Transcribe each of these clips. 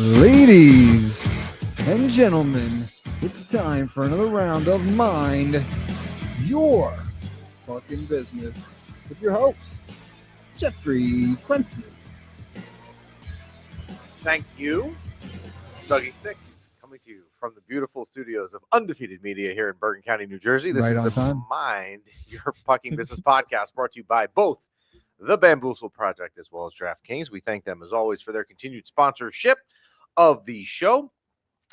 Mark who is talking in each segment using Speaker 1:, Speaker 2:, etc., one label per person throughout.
Speaker 1: Ladies and gentlemen, it's time for another round of Mind Your Fucking Business with your host, Jeffrey Quensman.
Speaker 2: Thank you, Dougie Sticks, coming to you from the beautiful studios of Undefeated Media here in Bergen County, New Jersey. This
Speaker 1: Right
Speaker 2: is
Speaker 1: on
Speaker 2: the
Speaker 1: time.
Speaker 2: Mind Your Fucking Business podcast, brought to you by both the Bamboozle Project as well as DraftKings. We thank them, as always, for their continued sponsorship of the show,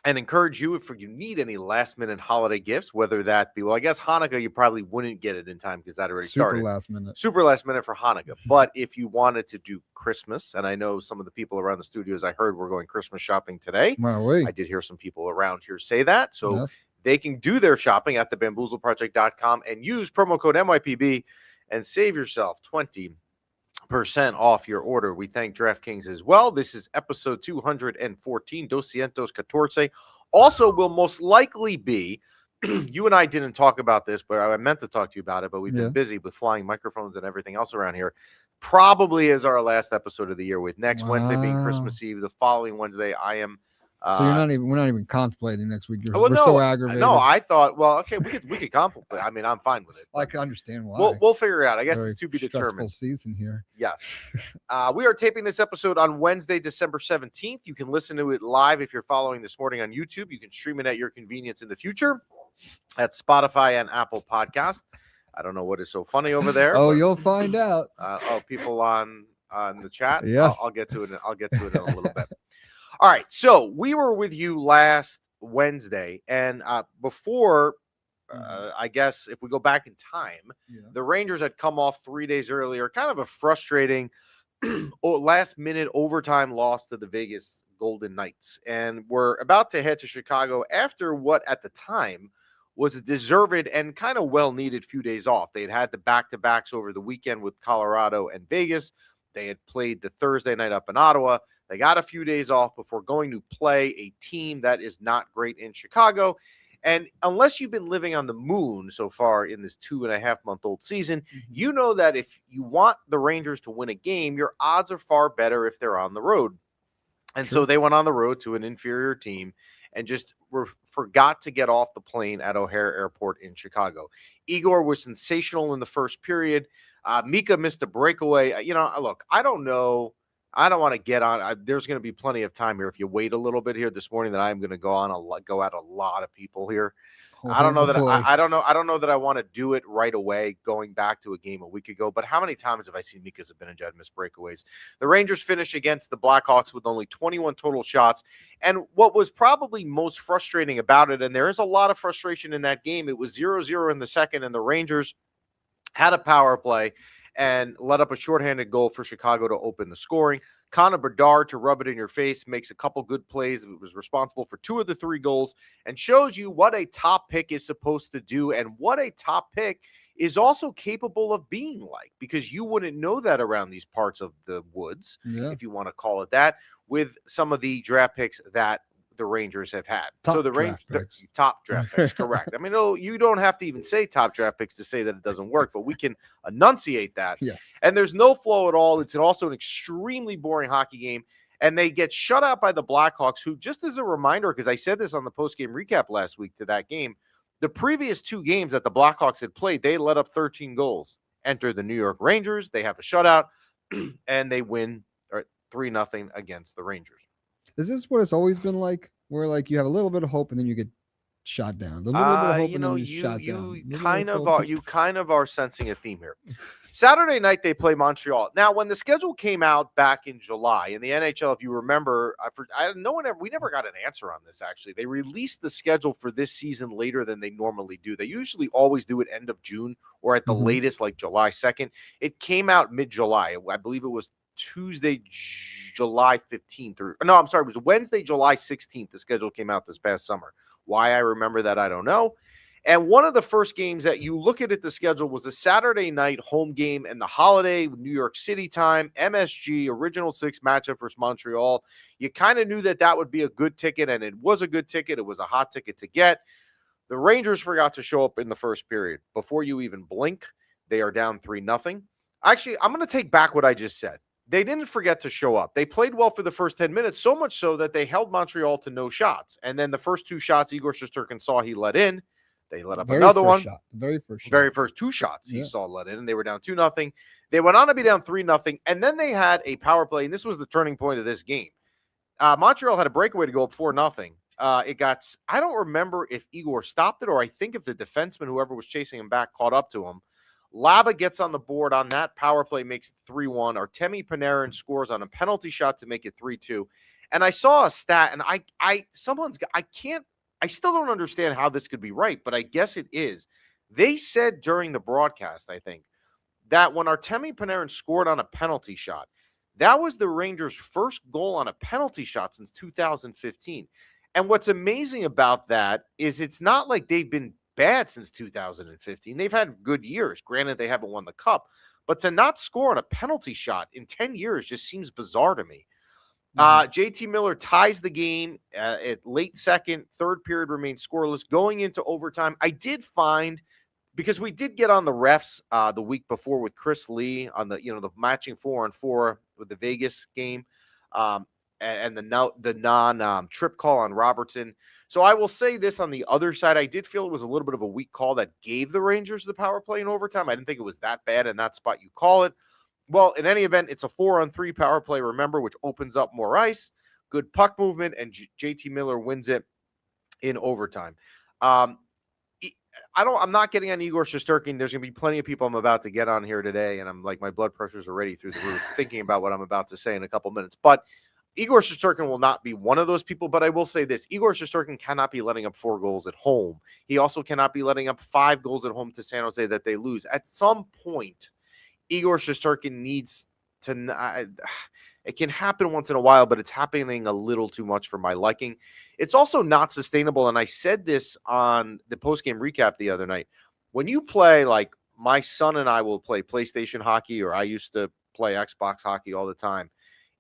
Speaker 2: and encourage you, if you need any last-minute holiday gifts, whether that be, well, I guess Hanukkah, you probably wouldn't get it in time because that already started. Super last minute for Hanukkah. But if you wanted to do Christmas, and I know some of the people around the studios I heard were going Christmas shopping today.
Speaker 1: Wow,
Speaker 2: I did hear some people around here say that. So yes, they can do their shopping at thebamboozleproject.com and use promo code MYPB and save yourself 20% off your order. We thank DraftKings as well. This is episode 214, 214. Also will most likely be, you and I didn't talk about this, but I meant to talk to you about it, but we've been busy with flying microphones and everything else around here. Probably is our last episode of the year, with next Wednesday being Christmas Eve. The following Wednesday, I am
Speaker 1: so we're not even contemplating next week.
Speaker 2: We're
Speaker 1: so aggravated.
Speaker 2: No, I thought, well, okay, we could contemplate. I mean, I'm fine with it.
Speaker 1: I can understand why.
Speaker 2: We'll figure it out. I guess
Speaker 1: Very
Speaker 2: it's to be determined.
Speaker 1: Season here.
Speaker 2: Yes. We are taping this episode on Wednesday, December 17th. You can listen to it live if you're following this morning on YouTube. You can stream it at your convenience in the future at Spotify and Apple Podcast. I don't know what is so funny over there.
Speaker 1: You'll find out.
Speaker 2: People on the chat.
Speaker 1: Yes.
Speaker 2: I'll get to it. I'll get to it in a little bit. All right, so we were with you last Wednesday, and before, I guess if we go back in time, the Rangers had come off 3 days earlier, kind of a frustrating last-minute overtime loss to the Vegas Golden Knights, and we're about to head to Chicago after what at the time was a deserved and kind of well-needed few days off. They had the back-to-backs over the weekend with Colorado and Vegas. They had played the Thursday night up in Ottawa. They got a few days off before going to play a team that is not great in Chicago. And unless you've been living on the moon so far in this 2.5-month-old season, you know that if you want the Rangers to win a game, your odds are far better if they're on the road. And so they went on the road to an inferior team and just forgot to get off the plane at O'Hare Airport in Chicago. Igor was sensational in the first period. Mika missed a breakaway. Look, I don't know. I don't want to get on. There's going to be plenty of time here if you wait a little bit here this morning. That I'm going to go at a lot of people here. I don't know that I don't know that I want to do it right away, going back to a game a week ago. But how many times have I seen Mika Zibanejad miss breakaways? The Rangers finished against the Blackhawks with only 21 total shots. And what was probably most frustrating about it, and there is a lot of frustration in that game, it was 0-0 in the second, and the Rangers had a power play and let up a shorthanded goal for Chicago to open the scoring. Connor Bedard, to rub it in your face, makes a couple good plays. It was responsible for 2 of the 3 goals and shows you what a top pick is supposed to do and what a top pick is also capable of being like, because you wouldn't know that around these parts of the woods, if you want to call it that, with some of the draft picks that the Rangers have had.
Speaker 1: Top
Speaker 2: draft picks, correct. I mean, you don't have to even say top draft picks to say that it doesn't work, but we can enunciate that.
Speaker 1: Yes.
Speaker 2: And there's no flow at all. It's also an extremely boring hockey game, and they get shut out by the Blackhawks, who, just as a reminder, because I said this on the post-game recap last week to that game, the previous 2 games that the Blackhawks had played, they let up 13 goals. Enter the New York Rangers, they have a shutout, and they win 3-0 against the Rangers.
Speaker 1: Is this what it's always been like? Where like you have a little bit of hope and then you get shot down. A little bit of hope and then you shot down.
Speaker 2: You kind of are sensing a theme here. Saturday night they play Montreal. Now, when the schedule came out back in July in the NHL, if you remember, we never got an answer on this. Actually, they released the schedule for this season later than they normally do. They usually always do it end of June or at the latest, like July 2nd. It came out mid-July. I believe it was Tuesday, July 15th, it was Wednesday, July 16th. The schedule came out this past summer. Why I remember that, I don't know. And one of the first games that you look at the schedule was a Saturday night home game in the holiday, New York City time, MSG, Original 6 matchup versus Montreal. You kind of knew that would be a good ticket, and it was a good ticket. It was a hot ticket to get. The Rangers forgot to show up in the first period. Before you even blink, they are down 3-0. Actually, I'm going to take back what I just said. they didn't forget to show up. They played well for the first 10 minutes, so much so that they held Montreal to no shots. And then the first 2 shots Igor Shesterkin saw he let in. They let up another one.
Speaker 1: Very first
Speaker 2: 2 shots he saw let in, and they were down 2-0. They went on to be down 3-0, and then they had a power play, and this was the turning point of this game. Montreal had a breakaway to go up 4-0. It got, I don't remember if Igor stopped it, or I think if the defenseman, whoever was chasing him back, caught up to him. Laba gets on the board on that power play, makes it 3-1. Artemi Panarin scores on a penalty shot to make it 3-2. And I saw a stat, and I still don't understand how this could be right, but I guess it is. They said during the broadcast, I think, that when Artemi Panarin scored on a penalty shot, that was the Rangers' first goal on a penalty shot since 2015. And what's amazing about that is it's not like they've been bad since 2015. They've had good years. Granted, they haven't won the cup, but to not score on a penalty shot in 10 years just seems bizarre to me. JT Miller ties the game at late second. Third period remains scoreless. Going into overtime, I did find, because we did get on the refs the week before with Chris Lee on the matching 4-on-4 with the Vegas game, and the non trip call on Robertson. So I will say this on the other side, I did feel it was a little bit of a weak call that gave the Rangers the power play in overtime. I didn't think it was that bad in that spot you call it. Well, in any event, it's a 4-on-3 power play, remember, which opens up more ice, good puck movement, and JT Miller wins it in overtime. I'm not getting on Igor Shesterkin. There's going to be plenty of people I'm about to get on here today, and I'm like, my blood pressure's already through the roof thinking about what I'm about to say in a couple minutes. But Igor Shesterkin will not be one of those people, but I will say this. Igor Shesterkin cannot be letting up 4 goals at home. He also cannot be letting up 5 goals at home to San Jose that they lose. At some point, Igor Shesterkin needs to it can happen once in a while, but it's happening a little too much for my liking. It's also not sustainable, and I said this on the postgame recap the other night. When you play, like my son and I will play PlayStation hockey, or I used to play Xbox hockey all the time,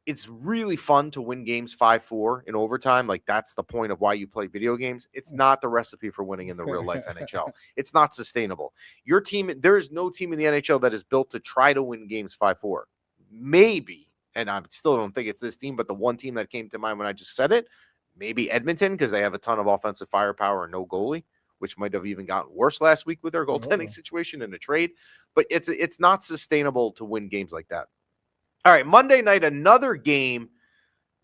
Speaker 2: it's really fun to win games 5-4 in overtime. Like, that's the point of why you play video games. It's not the recipe for winning in the real life NHL. It's not sustainable. Your team, there is no team in the NHL that is built to try to win games 5-4. Maybe, and I still don't think it's this team, but the one team that came to mind when I just said it, maybe Edmonton, because they have a ton of offensive firepower and no goalie, which might have even gotten worse last week with their goaltending situation in a trade. But it's not sustainable to win games like that. All right, Monday night, another game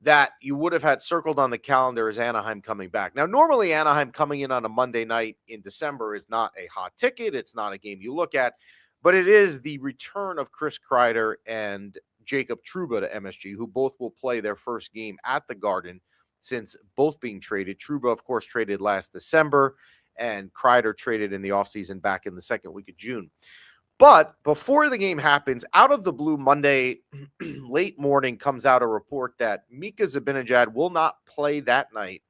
Speaker 2: that you would have had circled on the calendar is Anaheim coming back. Now, normally Anaheim coming in on a Monday night in December is not a hot ticket. It's not a game you look at, but it is the return of Chris Kreider and Jacob Trouba to MSG, who both will play their first game at the Garden since both being traded. Trouba, of course, traded last December, and Kreider traded in the offseason back in the second week of June. But before the game happens, out of the blue Monday late morning comes out a report that Mika Zibanejad will not play that night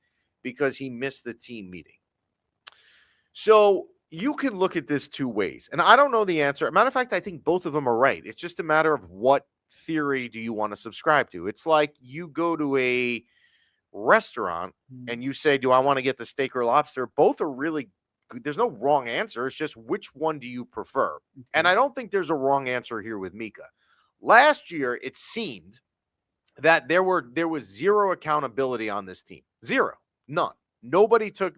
Speaker 2: because he missed the team meeting. So you can look at this 2 ways, and I don't know the answer. As a matter of fact, I think both of them are right. It's just a matter of what theory do you want to subscribe to. It's like you go to a restaurant and you say, do I want to get the steak or lobster? Both are really good. There's no wrong answer. It's just which one do you prefer? And I don't think there's a wrong answer here with Mika. Last year, it seemed that there was zero accountability on this team. Zero. None. Nobody took,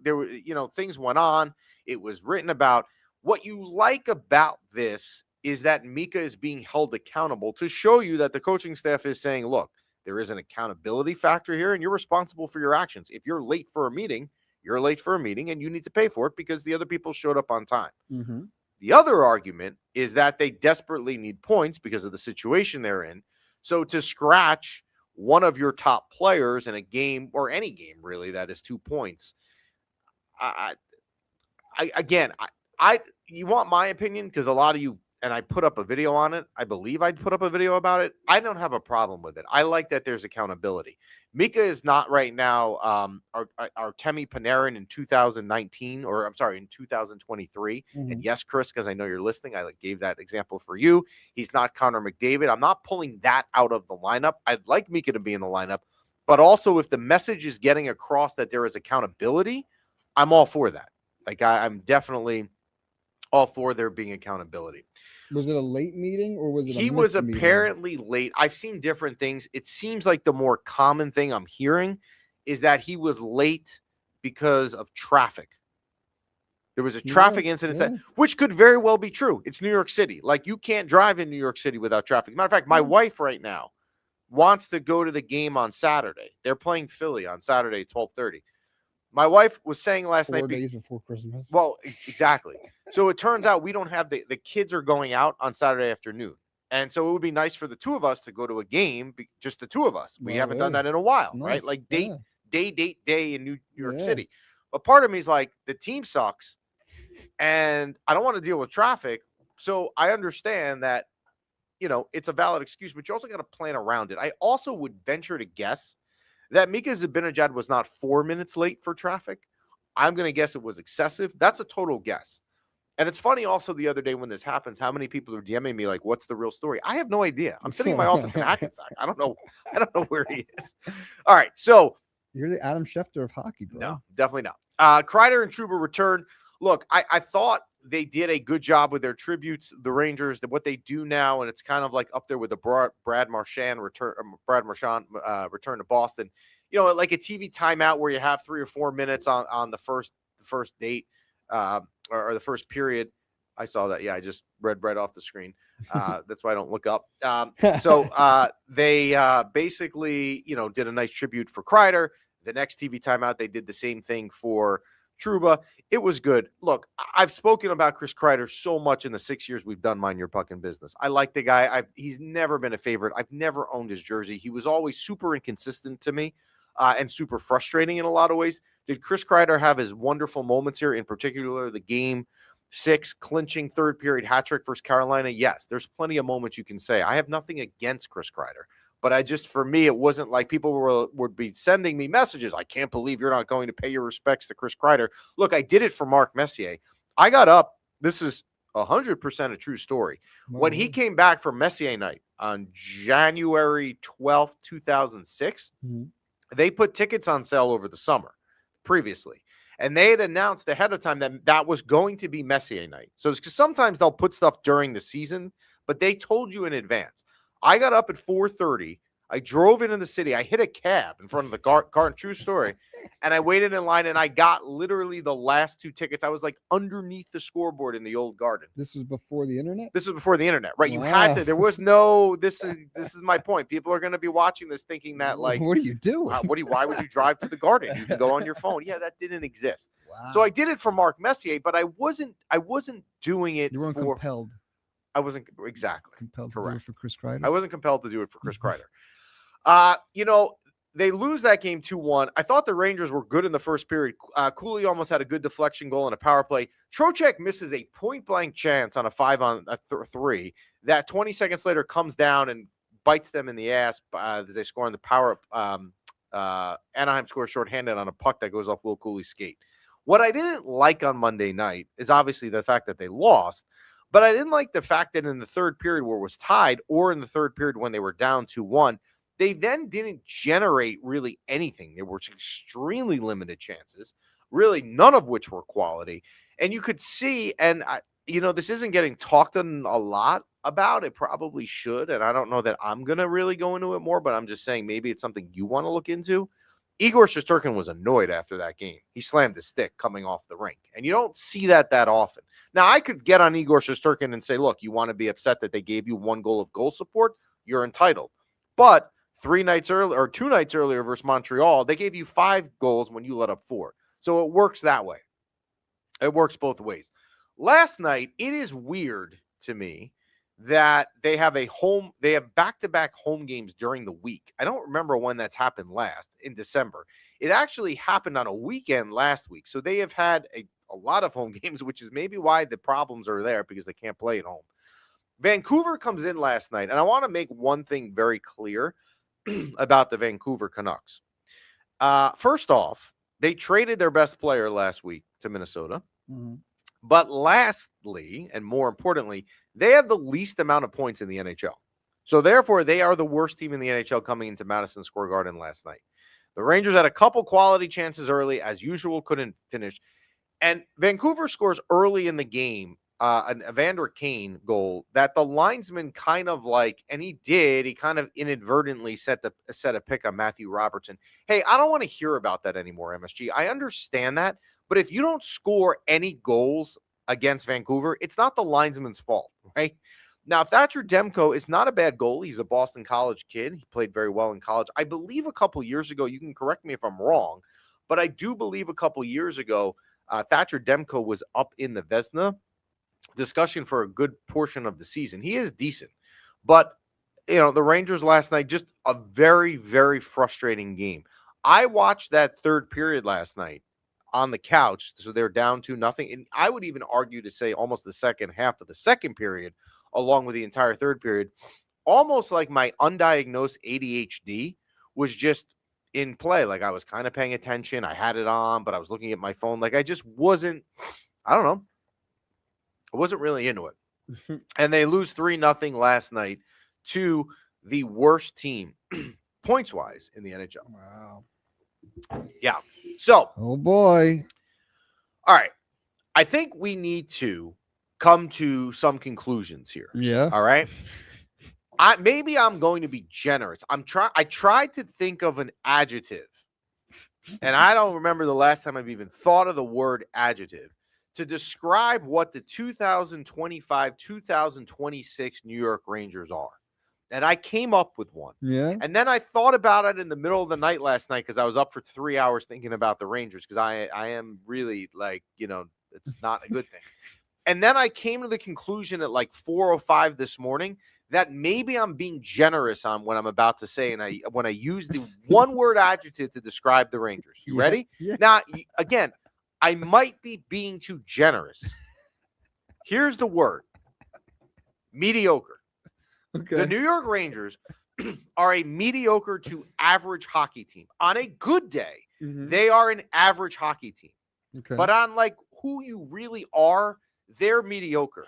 Speaker 2: things went on. It was written about. What you like about this is that Mika is being held accountable to show you that the coaching staff is saying, look, there is an accountability factor here, and you're responsible for your actions. If you're late for a meeting, you're late for a meeting, and you need to pay for it because the other people showed up on time. The other argument is that they desperately need points because of the situation they're in. So to scratch one of your top players in a game, or any game really, that is 2 points, you want my opinion, because a lot of you, and I put up a video on it. I believe I'd put up a video about it. I don't have a problem with it. I like that there's accountability. Mika is not right now Artemi Panarin in 2019, or I'm sorry, in 2023. And yes, Chris, because I know you're listening, I gave that example for you. He's not Connor McDavid. I'm not pulling that out of the lineup. I'd like Mika to be in the lineup, but also if the message is getting across that there is accountability, I'm all for that. I'm definitely all for there being accountability.
Speaker 1: Was it a late meeting or was it
Speaker 2: He was apparently late. I've seen different things. It seems like the more common thing I'm hearing is that he was late because of traffic. There was a traffic incident that, which could very well be true. It's New York City. Like, you can't drive in New York City without traffic. Matter of fact, my wife right now wants to go to the game on Saturday. They're playing Philly on Saturday at 12:30. My wife was saying last night.
Speaker 1: 4 days before Christmas.
Speaker 2: Well, exactly. So it turns out we don't have the kids are going out on Saturday afternoon. And so it would be nice for the two of us to go to a game, just the two of us. We haven't done that in a while, right? Like day in New York City. But part of me is like, the team sucks and I don't want to deal with traffic. So I understand that, it's a valid excuse, but you also got to plan around it. I also would venture to guess that Mika Zibanejad was not 4 minutes late for traffic. I'm going to guess it was excessive. That's a total guess. And it's funny also the other day when this happens, how many people are DMing me like, what's the real story? I have no idea. I'm sitting in my office in Hackensack. I don't know where he is. All right. So
Speaker 1: you're the Adam Schefter of hockey, bro.
Speaker 2: No, definitely not. Kreider and Trouba return. Look, I thought they did a good job with their tributes, the Rangers, what they do now, and it's kind of like up there with the Brad Marchand return to Boston. Like a TV timeout where you have 3 or 4 minutes on the first date or the first period. I saw that. Yeah, I just read right off the screen. That's why I don't look up. So they basically, did a nice tribute for Kreider. The next TV timeout, they did the same thing for Trouba. It was good. Look, I've spoken about Chris Kreider so much in the 6 years we've done Mind Your Puckin' Business. I like the guy. He's never been a favorite. I've never owned his jersey. He was always super inconsistent to me and super frustrating in a lot of ways. Did Chris Kreider have his wonderful moments here, in particular the Game 6 clinching third period hat trick versus Carolina? Yes, there's plenty of moments you can say. I have nothing against Chris Kreider. But for me, it wasn't like people would be sending me messages. I can't believe you're not going to pay your respects to Chris Kreider. Look, I did it for Mark Messier. I got up. This is 100% a true story. When he came back for Messier night on January 12th, 2006, they put tickets on sale over the summer previously. And they had announced ahead of time that was going to be Messier night. So it's because sometimes they'll put stuff during the season, but they told you in advance. I got up at 4:30. I drove into the city. I hit a cab in front of the Garden, true story, and I waited in line, and I got literally the last 2 tickets. I was like underneath the scoreboard in the old Garden.
Speaker 1: This was before the internet?
Speaker 2: This was before the internet, right? Wow. You had to. There was no. This is my point. People are going to be watching this thinking that, like,
Speaker 1: what are you doing?
Speaker 2: Why would you drive to the Garden? You can go on your phone. Yeah, that didn't exist. Wow. So I did it for Mark Messier, but I wasn't doing it.
Speaker 1: You weren't compelled.
Speaker 2: I wasn't
Speaker 1: compelled to do it for Chris Kreider.
Speaker 2: I wasn't compelled to do it for Chris Kreider. They lose that game 2-1. I thought the Rangers were good in the first period. Cooley almost had a good deflection goal and a power play. Trocheck misses a point-blank chance on a 5-on-3 that 20 seconds later comes down and bites them in the ass as they score on the power. Anaheim scores shorthanded on a puck that goes off Will Cooley's skate. What I didn't like on Monday night is obviously the fact that they lost. But I didn't like the fact that in the third period where it was tied, or in the third period when they were down 2-1, they then didn't generate really anything. There were extremely limited chances, really none of which were quality. And you could see, and this isn't getting talked a lot about. It probably should, and I don't know that I'm going to really go into it more, but I'm just saying maybe it's something you want to look into. Igor Shesterkin was annoyed after that game. He slammed his stick coming off the rink, and you don't see that often. Now, I could get on Igor Shesterkin and say, look, you want to be upset that they gave you 1 goal of goal support? You're entitled. But 2 nights earlier versus Montreal, they gave you 5 goals when you let up 4. So it works that way. It works both ways. Last night, it is weird to me that they have back-to-back home games during the week. I don't remember when that's happened last, in December. It actually happened on a weekend last week. So they have had a lot of home games, which is maybe why the problems are there, because they can't play at home. Vancouver comes in last night, and I want to make one thing very clear about the Vancouver Canucks. First off, they traded their best player last week to Minnesota. Mm-hmm. But lastly, and more importantly, they have the least amount of points in the NHL. So therefore, they are the worst team in the NHL coming into Madison Square Garden last night. The Rangers had a couple quality chances early, as usual, couldn't finish. And Vancouver scores early in the game an Evander Kane goal that the linesman kind of like, and he kind of inadvertently set a pick on Matthew Robertson. Hey, I don't want to hear about that anymore, MSG. I understand that, but if you don't score any goals against Vancouver, it's not the linesman's fault, right? Now, Thatcher Demko is not a bad goalie. He's a Boston College kid. He played very well in college. I believe a couple years ago, you can correct me if I'm wrong, but I do believe a couple years ago, Thatcher Demko was up in the Vezina discussion for a good portion of the season. He is decent, but the Rangers last night, just a very, very frustrating game. I watched that third period last night on the couch, so they're down 2-0, and I would even argue to say almost the second half of the second period, along with the entire third period, almost like my undiagnosed ADHD was just in play. Like I was kind of paying attention. I had it on, but I was looking at my phone. Like I just wasn't, I don't know. I wasn't really into it. And they lose 3-0 last night to the worst team points-wise in the NHL.
Speaker 1: Wow.
Speaker 2: Yeah. So.
Speaker 1: Oh, boy.
Speaker 2: All right. I think we need to come to some conclusions here.
Speaker 1: Yeah.
Speaker 2: All right. Maybe I'm going to be generous. I tried to think of an adjective, and I don't remember the last time I've even thought of the word adjective to describe what the 2025-2026 New York Rangers are. And I came up with one.
Speaker 1: Yeah.
Speaker 2: And then I thought about it in the middle of the night last night because I was up for 3 hours thinking about the Rangers because I am really like, it's not a good thing. And then I came to the conclusion at like 4:05 this morning that maybe I'm being generous on what I'm about to say. And when I use the one word adjective to describe the Rangers. You ready?
Speaker 1: Yeah.
Speaker 2: Now, again, I might be being too generous. Here's the word. Mediocre.
Speaker 1: Okay.
Speaker 2: The New York Rangers are a mediocre to average hockey team. On a good day, they are an average hockey team.
Speaker 1: Okay.
Speaker 2: But on like who you really are, they're mediocre.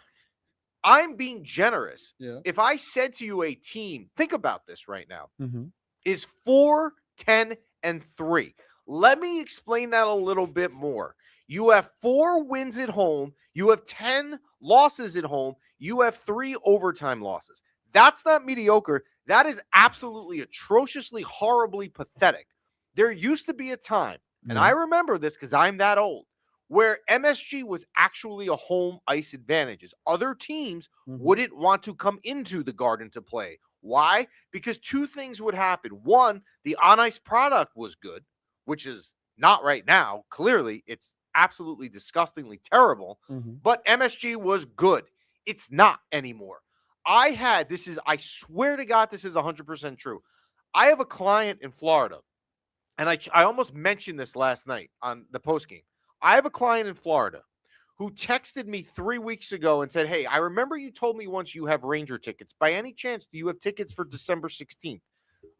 Speaker 2: I'm being generous.
Speaker 1: Yeah.
Speaker 2: If I said to you a team, think about this right now,
Speaker 1: Mm-hmm.
Speaker 2: is 4-10-3. Let me explain that a little bit more. You have 4 wins at home. You have 10 losses at home. You have 3 overtime losses. That's not mediocre. That is absolutely atrociously, horribly pathetic. There used to be a time, and I remember this because I'm that old, where MSG was actually a home ice advantage. Other teams wouldn't want to come into the Garden to play. Why? Because 2 things would happen. One, the on-ice product was good, which is not right now. Clearly, it's absolutely disgustingly terrible, but MSG was good. It's not anymore. I swear to God, this is 100% true. I have a client in Florida, and I almost mentioned this last night on the postgame. I have a client in Florida who texted me 3 weeks ago and said, hey, I remember you told me once you have Ranger tickets. By any chance, do you have tickets for December 16th?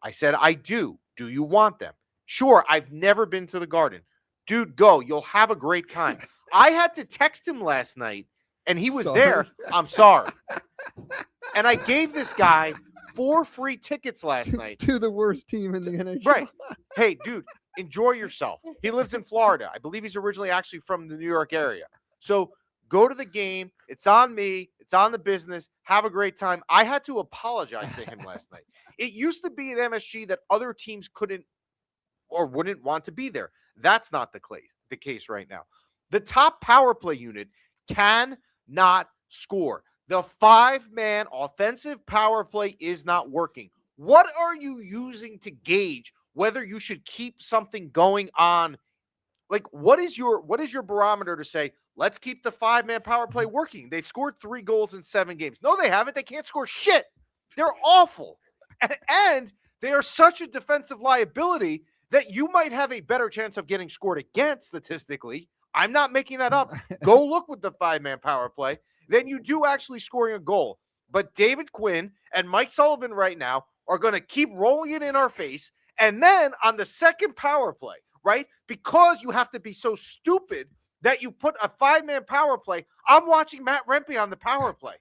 Speaker 2: I said, I do. Do you want them? Sure, I've never been to the Garden. Dude, go. You'll have a great time. I had to text him last night, and he was there. I'm sorry. And I gave this guy 4 free tickets last night.
Speaker 1: To the worst team in the NHL.
Speaker 2: Right. Hey, dude, enjoy yourself. He lives in Florida. I believe he's originally actually from the New York area. So go to the game. It's on me. It's on the business. Have a great time. I had to apologize to him last night. It used to be at MSG that other teams couldn't or wouldn't want to be there. That's not the case right now. The top power play unit cannot score. The 5-man offensive power play is not working. What are you using to gauge whether you should keep something going on? Like, what is your barometer to say, let's keep the 5-man power play working? They've scored 3 goals in 7 games. No, they haven't. They can't score shit. They're awful. And they are such a defensive liability that you might have a better chance of getting scored against statistically. I'm not making that up. Go look with the 5-man power play. Then you do actually scoring a goal. But David Quinn and Mike Sullivan right now are going to keep rolling it in our face. And then on the second power play, right, because you have to be so stupid that you put a 5-man power play, I'm watching Matt Rempe on the power play.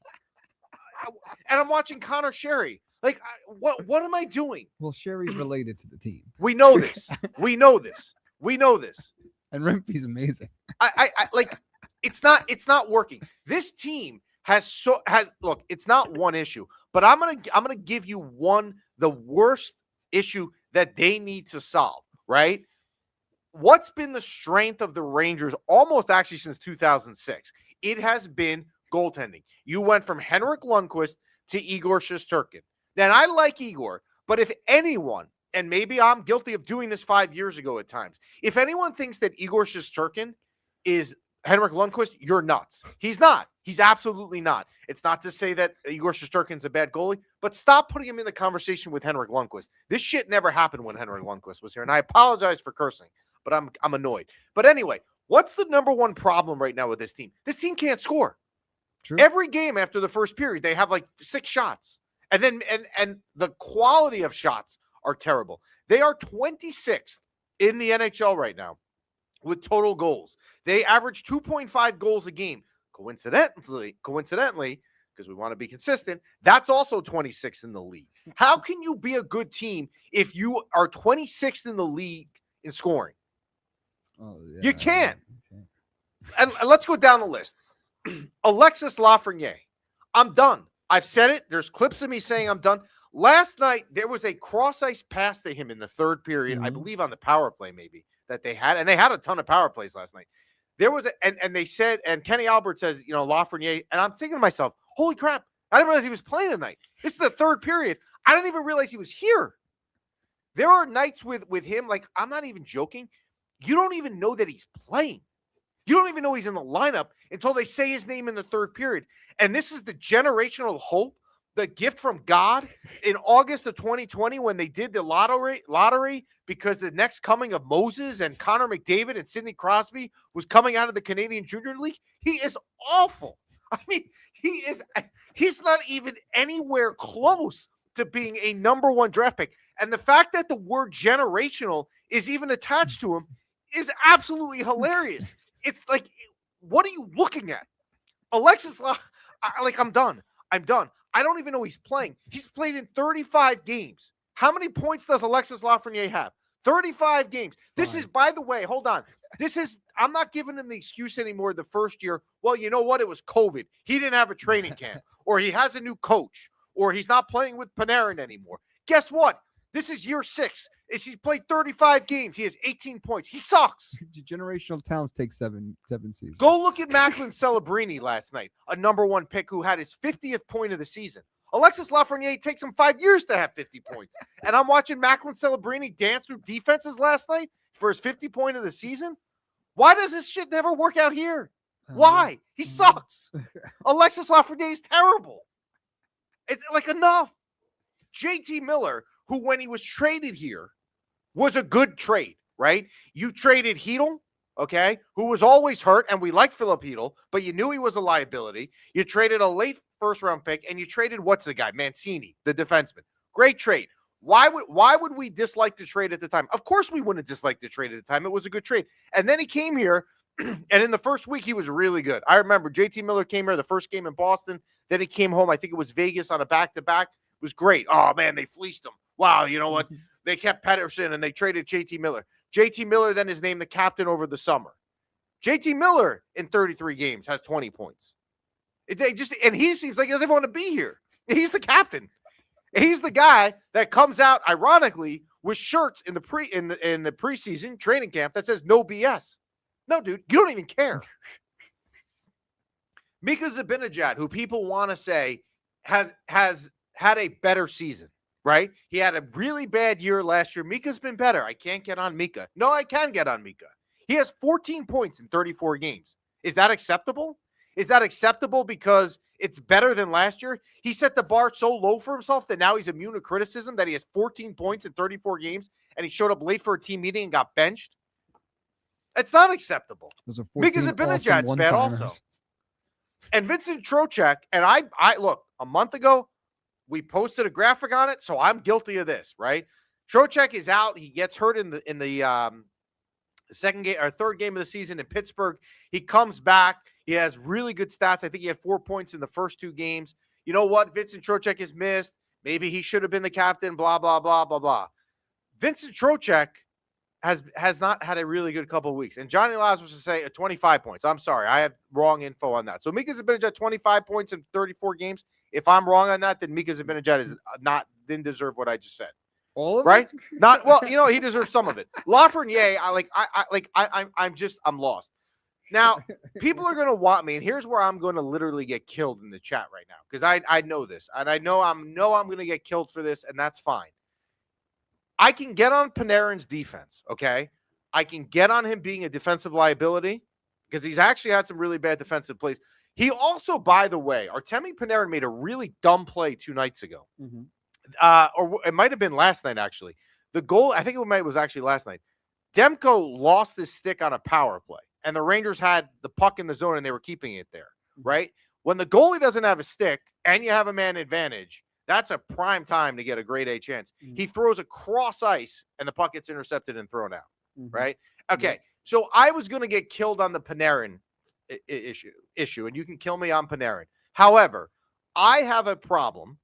Speaker 2: And I'm watching Connor Sherry. Like, what am I doing?
Speaker 1: Well, Sherry's related to the team.
Speaker 2: We know this. We know this.
Speaker 1: And Rempe's amazing.
Speaker 2: I like, It's not working. This team has look, it's not one issue, but I'm gonna give you the worst issue that they need to solve, right? What's been the strength of the Rangers almost actually since 2006? It has been goaltending. You went from Henrik Lundqvist to Igor Shesterkin. Now, I like Igor, but if anyone, and maybe I'm guilty of doing this 5 years ago at times, if anyone thinks that Igor Shesterkin is Henrik Lundqvist, you're nuts. He's not. He's absolutely not. It's not to say that Igor Shesterkin's a bad goalie, but stop putting him in the conversation with Henrik Lundqvist. This shit never happened when Henrik Lundqvist was here, and I apologize for cursing, but I'm annoyed. But anyway, what's the number one problem right now with this team? This team can't score.
Speaker 1: True.
Speaker 2: Every game after the first period, they have like 6 shots. And then and the quality of shots are terrible. They are 26th in the NHL right now with total goals. They average 2.5 goals a game. Coincidentally, because we want to be consistent, that's also 26th in the league. How can you be a good team if you are 26th in the league in scoring?
Speaker 1: Oh, yeah.
Speaker 2: You can't. And let's go down the list. Alexis Lafreniere. I'm done. I've said it. There's clips of me saying I'm done. Last night, there was a cross-ice pass to him in the third period, I believe on the power play maybe, that they had. And they had a ton of power plays last night. There was and they said, and Kenny Albert says, Lafreniere, and I'm thinking to myself, holy crap, I didn't realize he was playing tonight. This is the third period. I didn't even realize he was here. There are nights with him, like, I'm not even joking. You don't even know that he's playing. You don't even know he's in the lineup until they say his name in the third period. And this is the generational hope, the gift from God in August of 2020 when they did the lottery because the next coming of Moses and Connor McDavid and Sidney Crosby was coming out of the Canadian Junior League. He is awful. I mean, he's not even anywhere close to being a number one draft pick. And the fact that the word generational is even attached to him is absolutely hilarious. It's like, what are you looking at? Alexis, I'm done. I'm done. I don't even know he's playing. He's played in 35 games. How many points does Alexis Lafreniere have? 35 games. This is, by the way, hold on. I'm not giving him the excuse anymore the first year. Well, you know what? It was COVID. He didn't have a training camp, or he has a new coach, or he's not playing with Panarin anymore. Guess what? This is year 6. He's played 35 games. He has 18 points. He sucks.
Speaker 1: Generational talents take seven seasons.
Speaker 2: Go look at Macklin Celebrini last night, a number one pick who had his 50th point of the season. Alexis Lafreniere takes him 5 years to have 50 points. And I'm watching Macklin Celebrini dance through defenses last night for his 50 point of the season. Why does this shit never work out here? Why? He sucks. Alexis Lafreniere is terrible. It's like, enough. JT Miller, who when he was traded here was a good trade, right? You traded Hedl, okay, who was always hurt, and we liked Philip Hedl, but you knew he was a liability. You traded a late first-round pick, and you traded, what's the guy? Mancini, the defenseman. Great trade. Why would we dislike the trade at the time? Of course we wouldn't dislike the trade at the time. It was a good trade. And then he came here, and in the first week, he was really good. I remember JT Miller came here the first game in Boston. Then he came home. I think it was Vegas on a back-to-back. It was great. Oh, man, they fleeced him. Wow, you know what? They kept Pettersson, and they traded JT Miller. JT Miller then is named the captain over the summer. JT Miller in 33 games has 20 points. And he seems like he doesn't want to be here. He's the captain. He's the guy that comes out, ironically, with shirts in the preseason training camp that says no BS. No, dude, you don't even care. Mika Zibanejad, who people want to say has had a better season, right? He had a really bad year last year. Mika's been better. I can't get on Mika. No, I can get on Mika. He has 14 points in 34 games. Is that acceptable? Is that acceptable because it's better than last year? He set the bar so low for himself that now he's immune to criticism that he has 14 points in 34 games and he showed up late for a team meeting and got benched. It's not acceptable. Mika Zibanejad's bad also. And Vincent Trocheck, and I look, a month ago, we posted a graphic on it, so I'm guilty of this, right? Trocheck is out. He gets hurt in the second game or third game of the season in Pittsburgh. He comes back. He has really good stats. I think he had 4 points in the first 2 games. You know what? Vincent Trocheck is missed. Maybe he should have been the captain, blah, blah, blah, blah, blah. Vincent Trocheck has not had a really good couple of weeks. And Johnny Lazarus is saying 25 points. I'm sorry, I have wrong info on that. So Mika Zibanejad 25 points in 34 games. If I'm wrong on that, then Mika Zibanejad is didn't deserve what I just said.
Speaker 1: All of
Speaker 2: right?
Speaker 1: it?
Speaker 2: Not well, he deserves some of it. Lafreniere, I'm lost. Now, people are going to want me, and here's where I'm going to literally get killed in the chat right now because I know this, and I know I'm going to get killed for this, and that's fine. I can get on Panarin's defense, okay? I can get on him being a defensive liability because he's actually had some really bad defensive plays. He also, by the way, Artemi Panarin made a really dumb play 2 nights ago.
Speaker 1: Mm-hmm.
Speaker 2: Or it might have been last night, actually. The goal, I think it was actually last night. Demko lost his stick on a power play, and the Rangers had the puck in the zone, and they were keeping it there, right? When the goalie doesn't have a stick and you have a man advantage, that's a prime time to get a grade A chance. Mm-hmm. He throws across ice, and the puck gets intercepted and thrown out, right? Okay, so I was going to get killed on the Panarin issue, and you can kill me on Panarin. However, I have a problem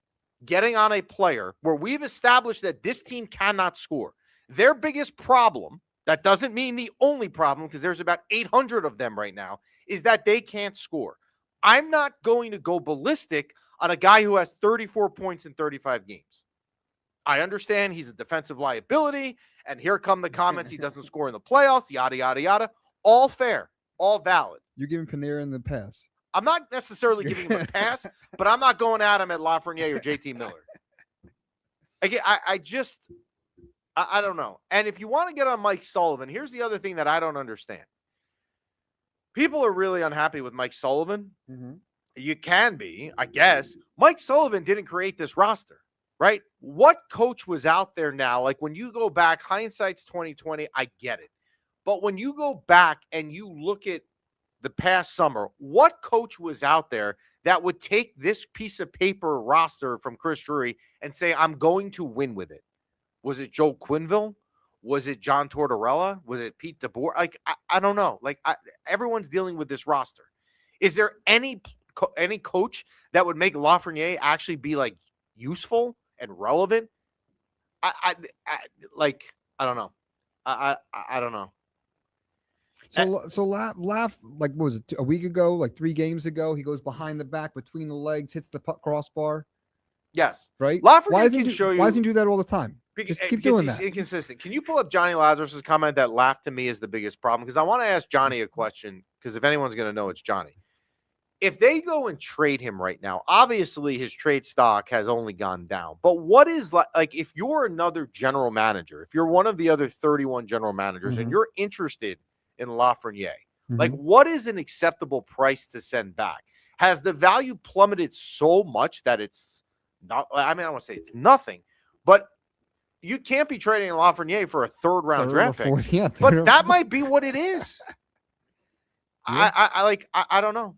Speaker 2: getting on a player where we've established that this team cannot score. Their biggest problem, that doesn't mean the only problem because there's about 800 of them right now, is that they can't score. I'm not going to go ballistic on a guy who has 34 points in 35 games. I understand he's a defensive liability, and here come the comments he doesn't score in the playoffs, yada, yada, yada. All fair, all valid.
Speaker 1: You're giving Panarin the pass.
Speaker 2: I'm not necessarily giving him a pass, but I'm not going at him at Lafreniere or JT Miller. Again, I don't know. And if you want to get on Mike Sullivan, here's the other thing that I don't understand. People are really unhappy with Mike Sullivan. Mm-hmm. You can be, I guess. Mike Sullivan didn't create this roster, right? What coach was out there now? Like when you go back, hindsight's 2020, I get it. But when you go back and you look at the past summer, what coach was out there that would take this piece of paper roster from Chris Drury and say, I'm going to win with it? Was it Joe Quenneville? Was it John Tortorella? Was it Pete DeBoer? Like, I don't know. Like, everyone's dealing with this roster. Is there any coach that would make Lafreniere actually be, like, useful and relevant? I don't know. I don't know.
Speaker 1: So laugh like what was it, a week ago, like 3 games ago? He goes behind the back, between the legs, hits the crossbar.
Speaker 2: Yes,
Speaker 1: right.
Speaker 2: Lafreniere
Speaker 1: why doesn't he do that all the time?
Speaker 2: Because
Speaker 1: Just keep doing that.
Speaker 2: Inconsistent. Can you pull up Johnny Lazarus's comment that laugh to me is the biggest problem? Because I want to ask Johnny a question. Because if anyone's going to know, it's Johnny. If they go and trade him right now, obviously his trade stock has only gone down. But what is like if you're another general manager, if you're one of the other 31 general managers, and you're interested in Lafreniere, like what is an acceptable price to send back? Has the value plummeted so much that it's not? I mean, I don't want to say it's nothing, but you can't be trading Lafreniere for a third-round draft pick. Yeah, but that might be what it is. Yeah. I don't know.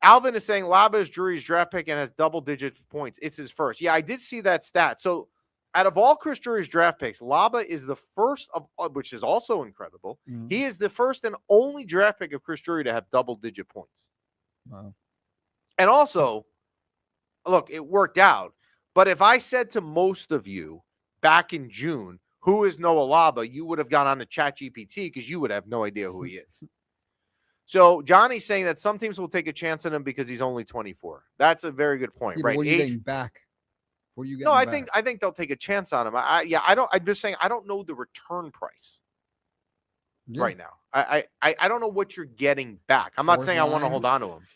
Speaker 2: Alvin is saying Laba is Drury's draft pick and has double-digit points. It's his first. Yeah, I did see that stat. So out of all Chris Drury's draft picks, Laba is the first of, which is also incredible. He is the first and only draft pick of Chris Drury to have double-digit points.
Speaker 1: Wow.
Speaker 2: And also, look, it worked out. But if I said to most of you back in June, who is Noah Laba, you would have gone on to ChatGPT because you would have no idea who he is. So Johnny's saying that some teams will take a chance on him because he's only 24. That's a very good point, right?
Speaker 1: What are you getting back? What are you getting?
Speaker 2: No,
Speaker 1: back?
Speaker 2: I think they'll take a chance on him. I'm just saying I don't know the return price right now. I don't know what you're getting back. I'm not saying I want to hold on to him.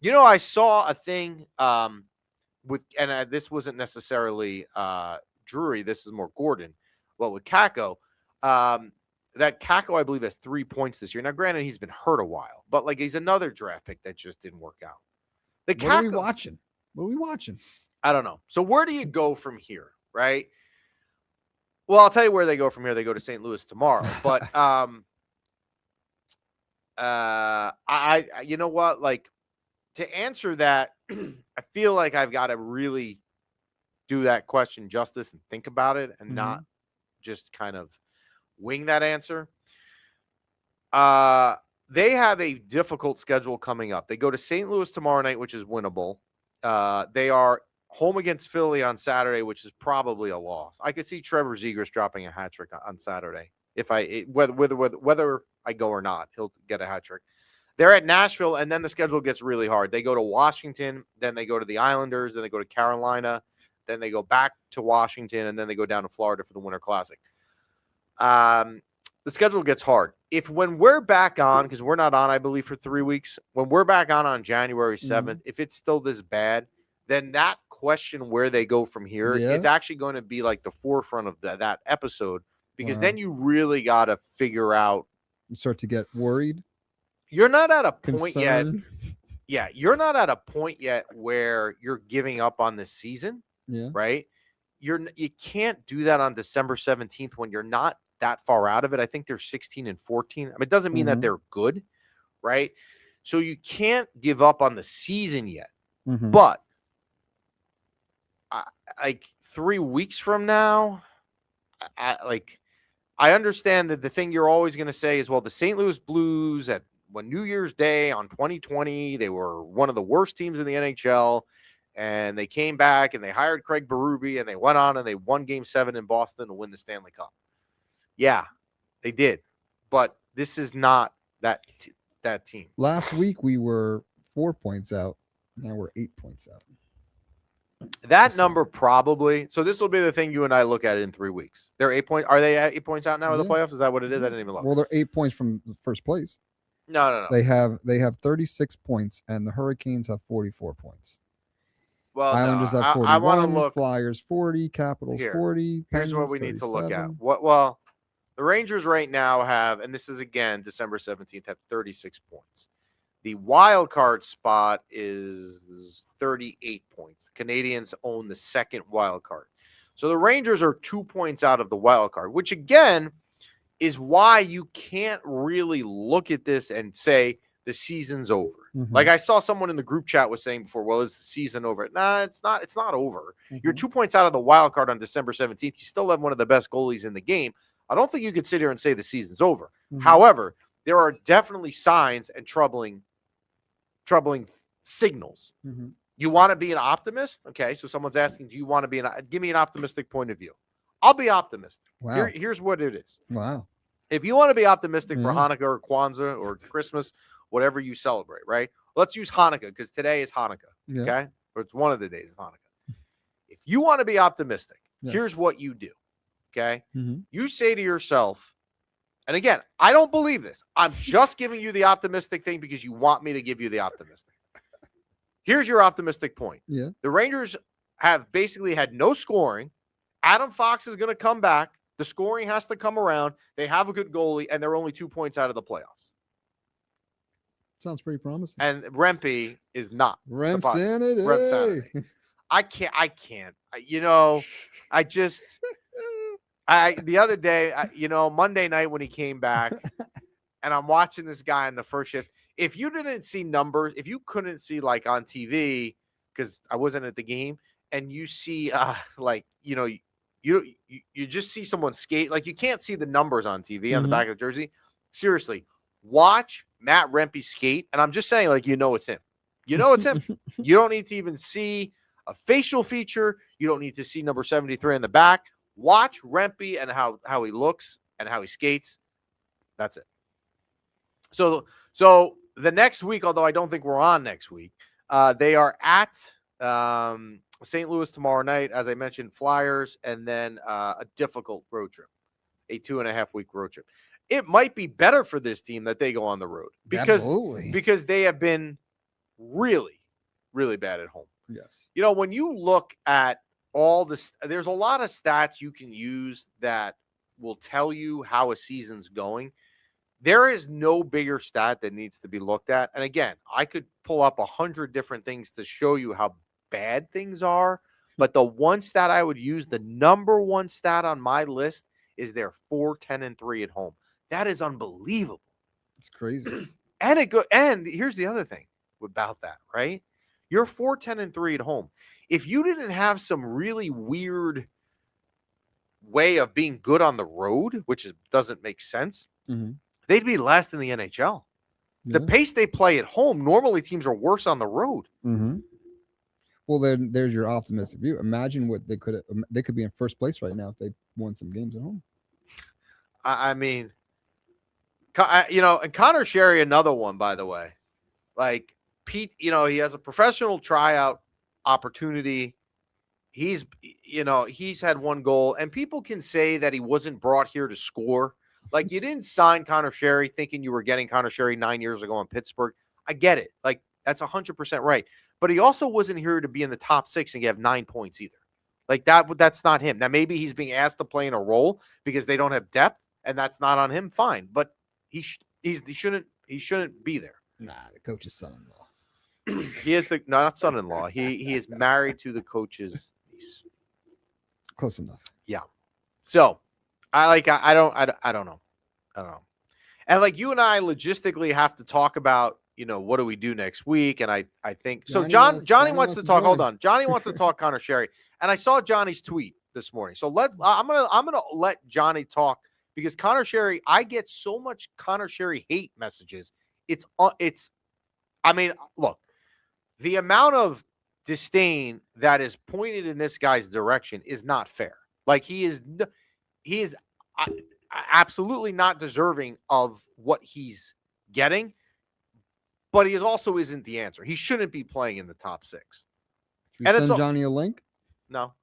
Speaker 2: You know, I saw a thing this wasn't necessarily Drury. This is more Gordon. Well, with Kakko, that Kakko, I believe, has 3 points this year. Now, granted, he's been hurt a while, but like he's another draft pick that just didn't work out.
Speaker 1: What are we watching? What are we watching?
Speaker 2: I don't know. So where do you go from here, right? Well, I'll tell you where they go from here. They go to St. Louis tomorrow. But you know what? Like, to answer that, I feel like I've got to really do that question justice and think about it and not just kind of wing that answer. They have a difficult schedule coming up. They go to St. Louis tomorrow night, which is winnable. They are home against Philly on Saturday, which is probably a loss. I could see Trevor Zegras dropping a hat trick on Saturday. Whether I go or not, he'll get a hat trick. They're at Nashville, and then the schedule gets really hard. They go to Washington, then they go to the Islanders, then they go to Carolina, then they go back to Washington, and then they go down to Florida for the Winter Classic. The schedule gets hard. When we're back on, because we're not on, I believe, for 3 weeks, when we're back on January 7th, if it's still this bad, then that question where they go from here is actually going to be like the forefront of that episode, because then you really got to figure out.
Speaker 1: You start to get worried.
Speaker 2: You're not at a point yet. Yeah, you're not at a point yet where you're giving up on this season.
Speaker 1: Yeah.
Speaker 2: Right. You can't do that on December 17th when you're not that far out of it. I think they're 16 and 14. I mean, it doesn't mean that they're good. Right. So you can't give up on the season yet. But like 3 weeks from now, I understand that the thing you're always going to say is, well, the St. Louis Blues when New Year's Day on 2020, they were one of the worst teams in the NHL, and they came back and they hired Craig Berube, and they went on and they won Game 7 in Boston to win the Stanley Cup. Yeah, they did. But this is not that team.
Speaker 1: Last week we were 4 points out. Now we're 8 points out.
Speaker 2: That number probably. So this will be the thing you and I look at it in 3 weeks. They're 8 points. Are they at 8 points out now of the playoffs? Is that what it is? I didn't even look.
Speaker 1: Well, they're 8 points from the first place.
Speaker 2: No.
Speaker 1: They have 36 points, and the Hurricanes have 44 points.
Speaker 2: Well,
Speaker 1: Islanders have 41.
Speaker 2: I want to look.
Speaker 1: Flyers 40. Capitals 40.
Speaker 2: Here's what we need to look at. Well, the Rangers right now have, and this is again December 17th, have 36 points. The wild card spot is 38 points. The Canadians own the second wild card. So the Rangers are 2 points out of the wild card, which again is why you can't really look at this and say the season's over. Like I saw someone in the group chat was saying before, well, is the season over? Nah, it's not. It's not over. You're 2 points out of the wild card on December 17th. You still have one of the best goalies in the game. I don't think you could sit here and say the season's over. However, there are definitely signs and troubling signals. You want to be an optimist? Okay, so someone's asking, do you want to give me an optimistic point of view? I'll be optimistic.
Speaker 1: Wow.
Speaker 2: Here's what it is.
Speaker 1: Wow.
Speaker 2: If you want to be optimistic for Hanukkah or Kwanzaa or Christmas, whatever you celebrate, right? Let's use Hanukkah because today is Hanukkah, okay? Or it's one of the days of Hanukkah. If you want to be optimistic, here's what you do, okay? You say to yourself, and again, I don't believe this. I'm just giving you the optimistic thing because you want me to give you the optimistic. Here's your optimistic point.
Speaker 1: Yeah.
Speaker 2: The Rangers have basically had no scoring. Adam Fox is going to come back. The scoring has to come around. They have a good goalie, and they're only 2 points out of the playoffs.
Speaker 1: Sounds pretty promising.
Speaker 2: And Rempe is not.
Speaker 1: Remsanity.
Speaker 2: I can't. The other day, Monday night when he came back, and I'm watching this guy in the first shift. If you didn't see numbers, if you couldn't see like on TV, because I wasn't at the game, and you see you just see someone skate, like you can't see the numbers on TV on the back of the jersey. Seriously, watch Matt Rempe skate, and I'm just saying, like, it's him. It's him. You don't need to even see a facial feature. You don't need to see number 73 in the back. Watch Rempe and how he looks and how he skates. That's it. So the next week, although I don't think we're on next week, they are at St. Louis tomorrow night, as I mentioned, Flyers, and then a difficult road trip, a 2.5-week road trip. It might be better for this team that they go on the road because they have been really, really bad at home.
Speaker 1: Yes.
Speaker 2: When you look at all this, there's a lot of stats you can use that will tell you how a season's going. There is no bigger stat that needs to be looked at. And again, I could pull up 100 different things to show you how bad things are. But the one stat I would use, the number one stat on my list, is they're 4-10-3 at home. That is unbelievable.
Speaker 1: It's crazy.
Speaker 2: And here's the other thing about that, right? You're 4-10-3 at home. If you didn't have some really weird way of being good on the road, which doesn't make sense, they'd be last in the NHL. The pace they play at home, normally teams are worse on the road.
Speaker 1: Well, then there's your optimistic view. Imagine what they could be in first place right now if they won some games at home.
Speaker 2: I mean, and Connor Sherry, another one, by the way. Like Pete, he has a professional tryout opportunity. He's had one goal, and people can say that he wasn't brought here to score. Like, you didn't sign Connor Sherry thinking you were getting Connor Sherry 9 years ago in Pittsburgh. I get it. Like, that's 100% right. But he also wasn't here to be in the top 6 and have 9 points either. Like, that's not him. Now, maybe he's being asked to play in a role because they don't have depth, and that's not on him. Fine, but he shouldn't be there.
Speaker 1: Nah, the coach's son-in-law.
Speaker 2: He is not son-in-law. He is married to the coach's niece.
Speaker 1: Close enough.
Speaker 2: Yeah. So I don't know. And like, you and I logistically have to talk about, what do we do next week? And I think so. Johnny wants to talk. Hold on. Johnny wants to talk Connor Sherry. And I saw Johnny's tweet this morning. So I'm gonna let Johnny talk, because Connor Sherry, I get so much Connor Sherry hate messages. I mean, look, the amount of disdain that is pointed in this guy's direction is not fair. Like, he is absolutely not deserving of what he's getting, but he also isn't the answer. He shouldn't be playing in the top 6.
Speaker 1: Should we send Johnny a link?
Speaker 2: No.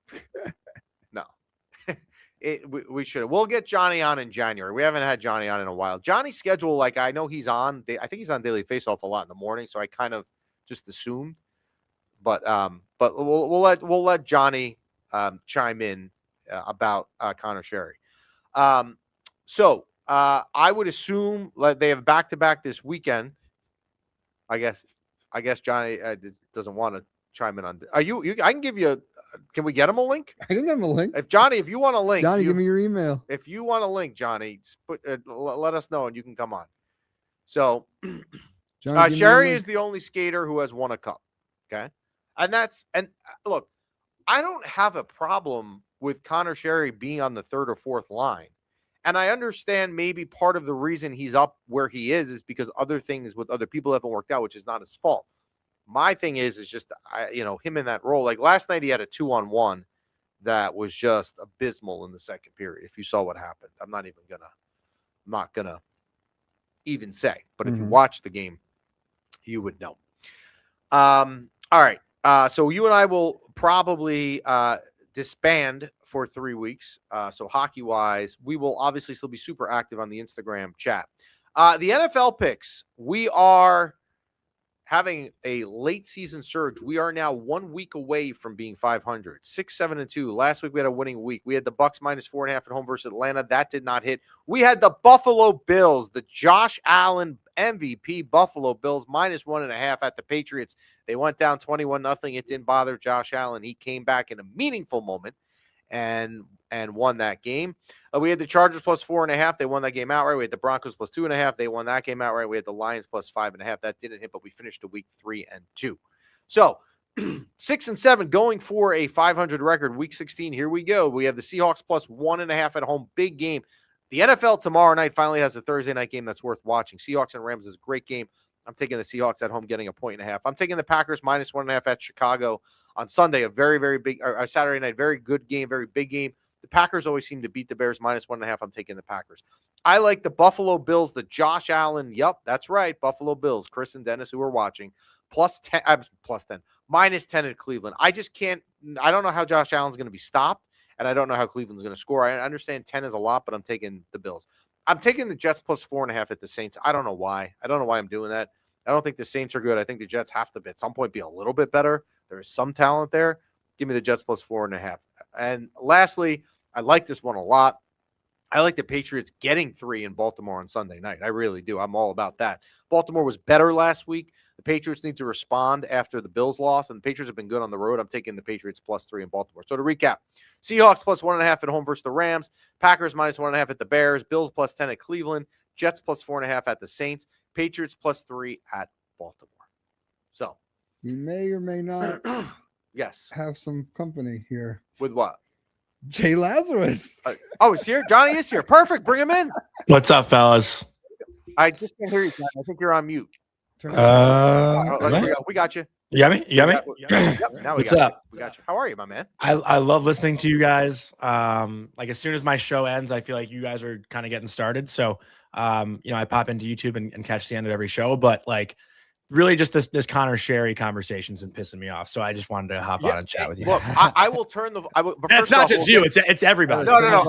Speaker 2: We should. We'll get Johnny on in January. We haven't had Johnny on in a while. Johnny's schedule, like, I know he's on. I think he's on Daily Faceoff a lot in the morning, so I kind of just assumed. But we'll let Johnny chime in about Connor Sherry. So I would assume they have back-to-back this weekend. I guess Johnny doesn't want to chime in on. I can give you. Can we get him a link?
Speaker 1: I can get him a link.
Speaker 2: If you want a link,
Speaker 1: Johnny, give me your email.
Speaker 2: If you want a link, Johnny, let us know and you can come on. So, Sherry is the only skater who has won a cup. Okay, and look, I don't have a problem with Connor Sherry being on the 3rd or 4th line. And I understand maybe part of the reason he's up where he is because other things with other people haven't worked out, which is not his fault. My thing is just, him in that role. Like, last night he had a 2-on-1 that was just abysmal in the second period. If you saw what happened, I'm not gonna even say, but if you watch the game, you would know. All right. So you and I will probably disband for 3 weeks. So hockey-wise, we will obviously still be super active on the Instagram chat. The NFL picks, we are having a late season surge. We are now 1 week away from being 500, 6-7-2. Last week we had a winning week. We had the Bucks -4.5 at home versus Atlanta. That did not hit. We had the Buffalo Bills, the Josh Allen MVP Buffalo Bills -1.5 at the Patriots. They went down 21-0. It didn't bother Josh Allen. He came back in a meaningful moment and won that game. We had the Chargers +4.5. They won that game outright. We had the Broncos +2.5. They won that game outright. We had the Lions +5.5. That didn't hit, but we finished the week 3-2. So 6-7 going for a 500 record. Week 16, here we go. We have the Seahawks +1.5 at home. Big game. The NFL tomorrow night finally has a Thursday night game that's worth watching. Seahawks and Rams is a great game. I'm taking the Seahawks at home, getting a 1.5. I'm taking the Packers -1.5 at Chicago on Sunday. A very, very big, or Saturday night, very good game, very big game. The Packers always seem to beat the Bears -1.5. I'm taking the Packers. I like the Buffalo Bills, the Josh Allen. Yep, that's right. Buffalo Bills, Chris and Dennis, who are watching, +10, -10 at Cleveland. I just can't. I don't know how Josh Allen's going to be stopped, and I don't know how Cleveland's going to score. I understand 10 is a lot, but I'm taking the Bills. I'm taking the Jets +4.5 at the Saints. I don't know why. I don't know why I'm doing that. I don't think the Saints are good. I think the Jets have to, at some point, be a little bit better. There is some talent there. Give me the Jets +4.5. And lastly, I like this one a lot. I like the Patriots getting 3 in Baltimore on Sunday night. I really do. I'm all about that. Baltimore was better last week. The Patriots need to respond after the Bills loss, and the Patriots have been good on the road. I'm taking the Patriots +3 in Baltimore. So to recap, Seahawks +1.5 at home versus the Rams. Packers -1.5 at the Bears. Bills +10 at Cleveland. Jets +4.5 at the Saints. Patriots +3 at Baltimore. So
Speaker 1: we may or may not
Speaker 2: yes
Speaker 1: have some company here.
Speaker 2: With what?
Speaker 1: Jay Lazarus.
Speaker 2: He's here. Johnny is here. Perfect. Bring him in.
Speaker 3: What's up, fellas?
Speaker 2: I just can't hear you, Johnny. I think you're on mute.
Speaker 3: We
Speaker 2: We got you.
Speaker 3: You got me? You got me?
Speaker 2: Yep. Now
Speaker 3: What's up?
Speaker 2: We got you. How are you, my man?
Speaker 3: I love listening to you guys. Like as soon as my show ends, I feel like you guys are kind of getting started. So, I pop into YouTube and catch the end of every show. But like, really, just this Connor Sherry conversation's been pissing me off. So I just wanted to hop on and chat with you.
Speaker 2: Look, I will turn the. But
Speaker 3: it's not just you; it's everybody.
Speaker 2: No.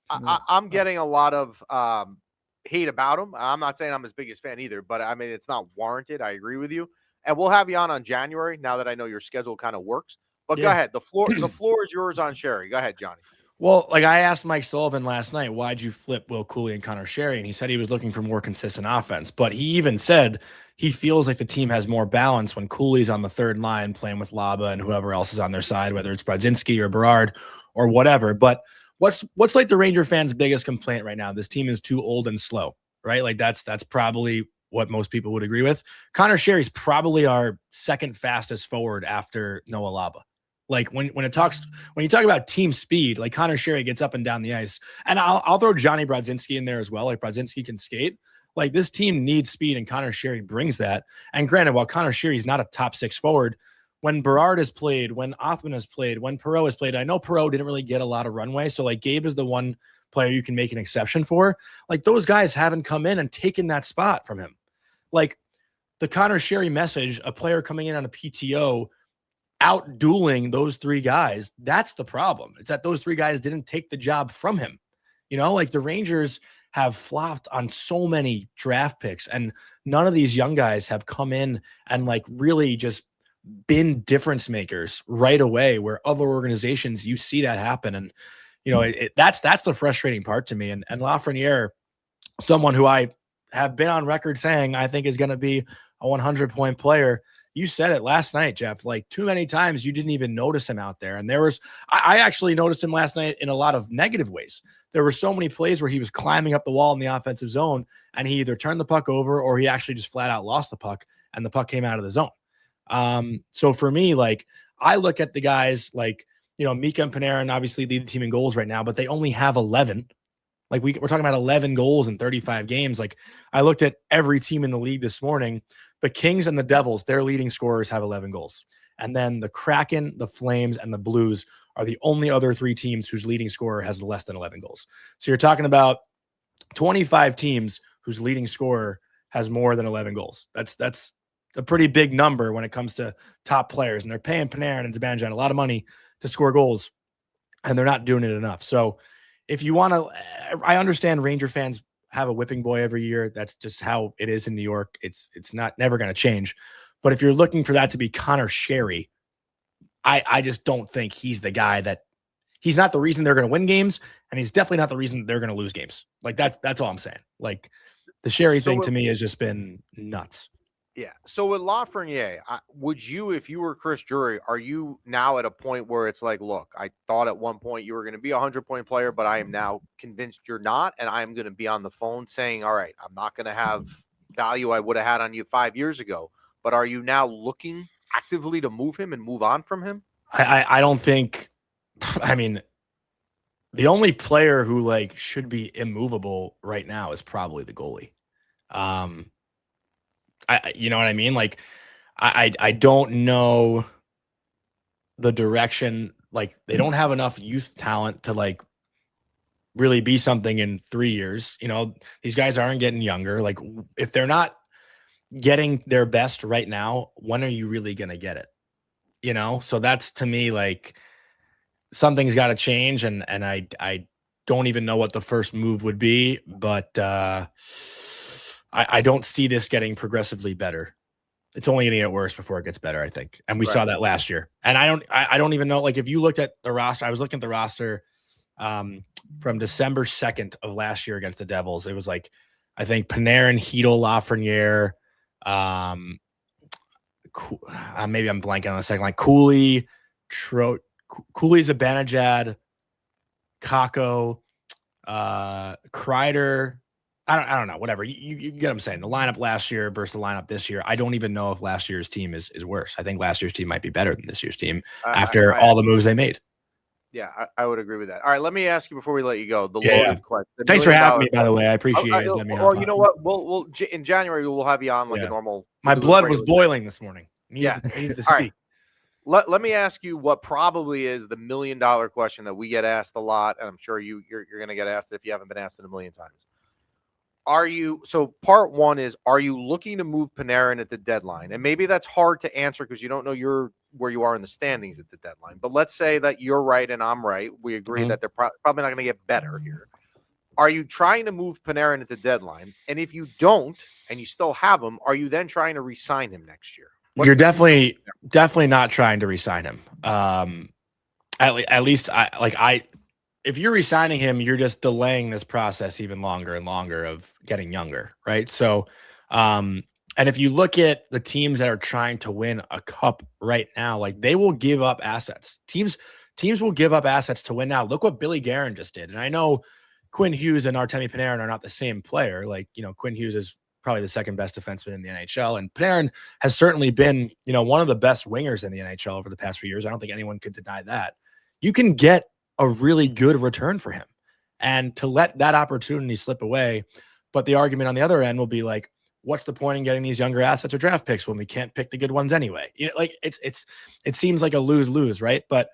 Speaker 2: I'm getting a lot of hate about him. I'm not saying I'm his biggest fan either, but I mean it's not warranted. I agree with you. And we'll have you on January now that I know your schedule kind of works. But go ahead. The floor is yours on Sherry. Go ahead, Johnny.
Speaker 3: Well, like I asked Mike Sullivan last night, why'd you flip Will Cooley and Connor Sherry? And he said he was looking for more consistent offense. But he even said he feels like the team has more balance when Cooley's on the third line playing with Laba and whoever else is on their side, whether it's Brodzinski or Berard or whatever. But what's like the Ranger fans' biggest complaint right now? This team is too old and slow, right? Like that's probably what most people would agree with. Connor Sherry's probably our second fastest forward after Noah Laba. Like when you talk about team speed, like Connor Sherry gets up and down the ice, and I'll throw Johnny Brodzinski in there as well. Like Brodzinski can skate. Like this team needs speed, and Connor Sherry brings that. And granted, while Connor Sherry's not a top six forward, when Berard has played, when Othman has played, when Perreault has played, I know Perreault didn't really get a lot of runway. So like Gabe is the one player you can make an exception for. Like those guys haven't come in and taken that spot from him. Like the Connor Sherry message, a player coming in on a PTO, out dueling those three guys. That's the problem. It's that those three guys didn't take the job from him. Like the Rangers have flopped on so many draft picks, and none of these young guys have come in and like really just been difference makers right away, where other organizations, you see that happen. And, that's the frustrating part to me. And Lafreniere, someone who I have been on record saying I think is going to be a 100-point player. You said it last night, Jeff, like too many times you didn't even notice him out there. And I actually noticed him last night in a lot of negative ways. There were so many plays where he was climbing up the wall in the offensive zone and he either turned the puck over or he actually just flat out lost the puck and the puck came out of the zone. So for me, like I look at the guys like, Mika and Panarin obviously lead the team in goals right now, but they only have 11. Like we're talking about 11 goals in 35 games. Like I looked at every team in the league this morning. The Kings and the Devils, their leading scorers have 11 goals. And then the Kraken, the Flames, and the Blues are the only other three teams whose leading scorer has less than 11 goals. So you're talking about 25 teams whose leading scorer has more than 11 goals. That's a pretty big number when it comes to top players. And they're paying Panarin and Zibanejad a lot of money to score goals, and they're not doing it enough. So if you want to, I understand Ranger fans have a whipping boy every year. That's just how it is in New York. It's never going to change. But if you're looking for that to be Connor Sherry, I just don't think he's the guy that he's not the reason they're going to win games. And he's definitely not the reason they're going to lose games. Like that's all I'm saying. Like the Sherry thing to me has just been nuts.
Speaker 2: Yeah. So with Lafreniere, would you, if you were Chris Drury, are you now at a point where it's like, look, I thought at one point you were going to be a 100-point player, but I am now convinced you're not, and I am going to be on the phone saying, all right, I'm not going to have value I would have had on you 5 years ago. But are you now looking actively to move him and move on from him?
Speaker 3: I don't think. I mean, the only player who like should be immovable right now is probably the goalie. You know what I mean? Like, I don't know the direction. Like, they don't have enough youth talent to like really be something in 3 years. These guys aren't getting younger. Like, if they're not getting their best right now, when are you really gonna get it? So that's to me like something's got to change, and I don't even know what the first move would be, but I don't see this getting progressively better. It's only going to get worse before it gets better, I think. And we saw that last year. And I don't even know, like if you looked at the roster, I was looking at the roster from December 2nd of last year against the Devils. It was like, I think Panarin, Hedl, Lafreniere, maybe I'm blanking on the second line. Cooley, Cooley's Zibanejad, Kakko, Kreider. I don't know, whatever. You get what I'm saying. The lineup last year versus the lineup this year. I don't even know if last year's team is worse. I think last year's team might be better than this year's team after all the moves they made.
Speaker 2: Yeah, I would agree with that. All right, let me ask you before we let you go. The loaded question.
Speaker 3: Thanks for having me, by the way. I appreciate you guys letting me on.
Speaker 2: Well, you know what? We'll in January we'll have you on like a normal.
Speaker 3: My blood was boiling this morning. Needed to
Speaker 2: All
Speaker 3: speak.
Speaker 2: right. Let me ask you what probably is the $1 million question that we get asked a lot, and I'm sure you're going to get asked if you haven't been asked it a million times. So part one is, are you looking to move Panarin at the deadline? And maybe that's hard to answer because you don't know where you are in the standings at the deadline. But let's say that you're right and I'm right. We agree that they're probably not going to get better here. Are you trying to move Panarin at the deadline? And if you don't, and you still have him, are you then trying to re-sign him next year?
Speaker 3: You're definitely not trying to re-sign him. At least if you're re-signing him, you're just delaying this process even longer and longer of getting younger, right? So, and if you look at the teams that are trying to win a cup right now, like they will give up assets. Teams will give up assets to win now. Look what Billy Guerin just did. And I know Quinn Hughes and Artemi Panarin are not the same player. Like, Quinn Hughes is probably the second best defenseman in the NHL. And Panarin has certainly been, one of the best wingers in the NHL over the past few years. I don't think anyone could deny that. You can get a really good return for him, and to let that opportunity slip away. But the argument on the other end will be like, what's the point in getting these younger assets or draft picks when we can't pick the good ones anyway? It seems like a lose-lose, right? But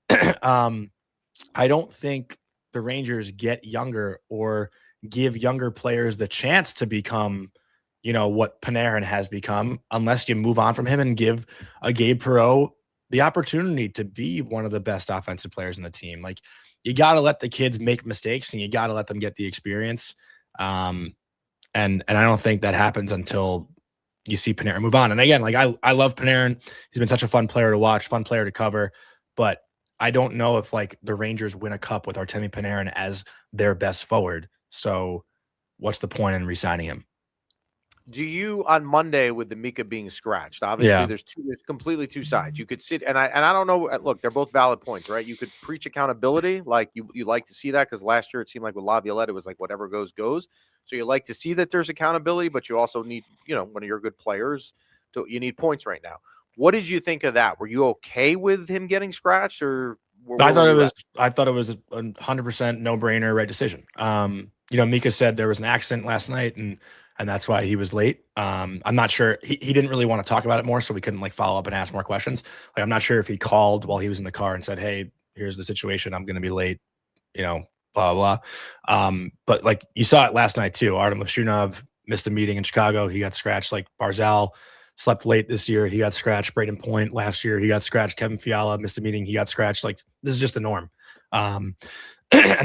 Speaker 3: I don't think the Rangers get younger or give younger players the chance to become, what Panarin has become, unless you move on from him and give a Gabe Perreault the opportunity to be one of the best offensive players in the team. Like, you got to let the kids make mistakes and you got to let them get the experience. And I don't think that happens until you see Panarin move on. And again, like I love Panarin. He's been such a fun player to watch, fun player to cover, but I don't know if like the Rangers win a cup with Artemi Panarin as their best forward. So what's the point in re-signing him?
Speaker 2: Do you, on Monday with the Mika being scratched, obviously there's completely two sides. You could sit and I don't know. Look, they're both valid points, right? You could preach accountability, like you like to see that, because last year it seemed like with Laviolette, it was like whatever goes. So you like to see that there's accountability, but you also need, one of your good players. You need points right now. What did you think of that? Were you okay with him getting scratched, or
Speaker 3: I thought it was a 100% no brainer, right decision. Mika said there was an accident last night and that's why he was late. I'm not sure. He didn't really want to talk about it more, so we couldn't follow up and ask more questions. I'm not sure if he called while he was in the car and said, "Hey, here's the situation. I'm going to be late." Blah blah. But you saw it last night too. Artem Levshunov missed a meeting in Chicago. He got scratched. Barzal slept late this year. He got scratched. Braden Point last year. He got scratched. Kevin Fiala missed a meeting. He got scratched. This is just the norm. And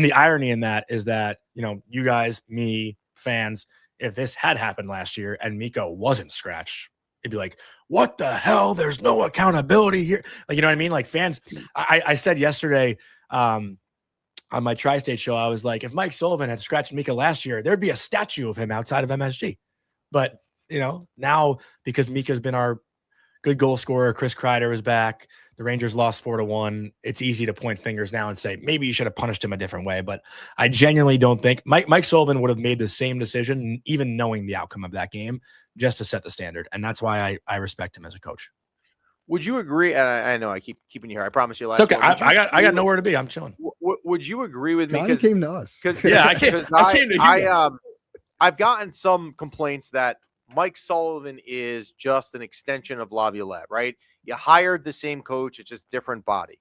Speaker 3: the irony in that is that, you guys, me, fans, if this had happened last year and Miko wasn't scratched, it'd be like, what the hell? There's no accountability here. You know what I mean? Fans, I said yesterday on my Tri-State show, I was like, if Mike Sullivan had scratched Mika last year, there'd be a statue of him outside of MSG. But, now because Mika's been our good goal scorer, Chris Kreider is back. The Rangers lost 4-1. It's easy to point fingers now and say, maybe you should have punished him a different way. But I genuinely don't think Mike Sullivan would have made the same decision, even knowing the outcome of that game, just to set the standard. And that's why I respect him as a coach.
Speaker 2: Would you agree? And I know I keep keeping you here. I promise you last.
Speaker 3: It's okay. I got nowhere to be. I'm chilling.
Speaker 2: Would you agree with me?
Speaker 1: Johnny came to us.
Speaker 2: I came to you. I've gotten some complaints that Mike Sullivan is just an extension of Laviolette, right? You hired the same coach, it's just different body.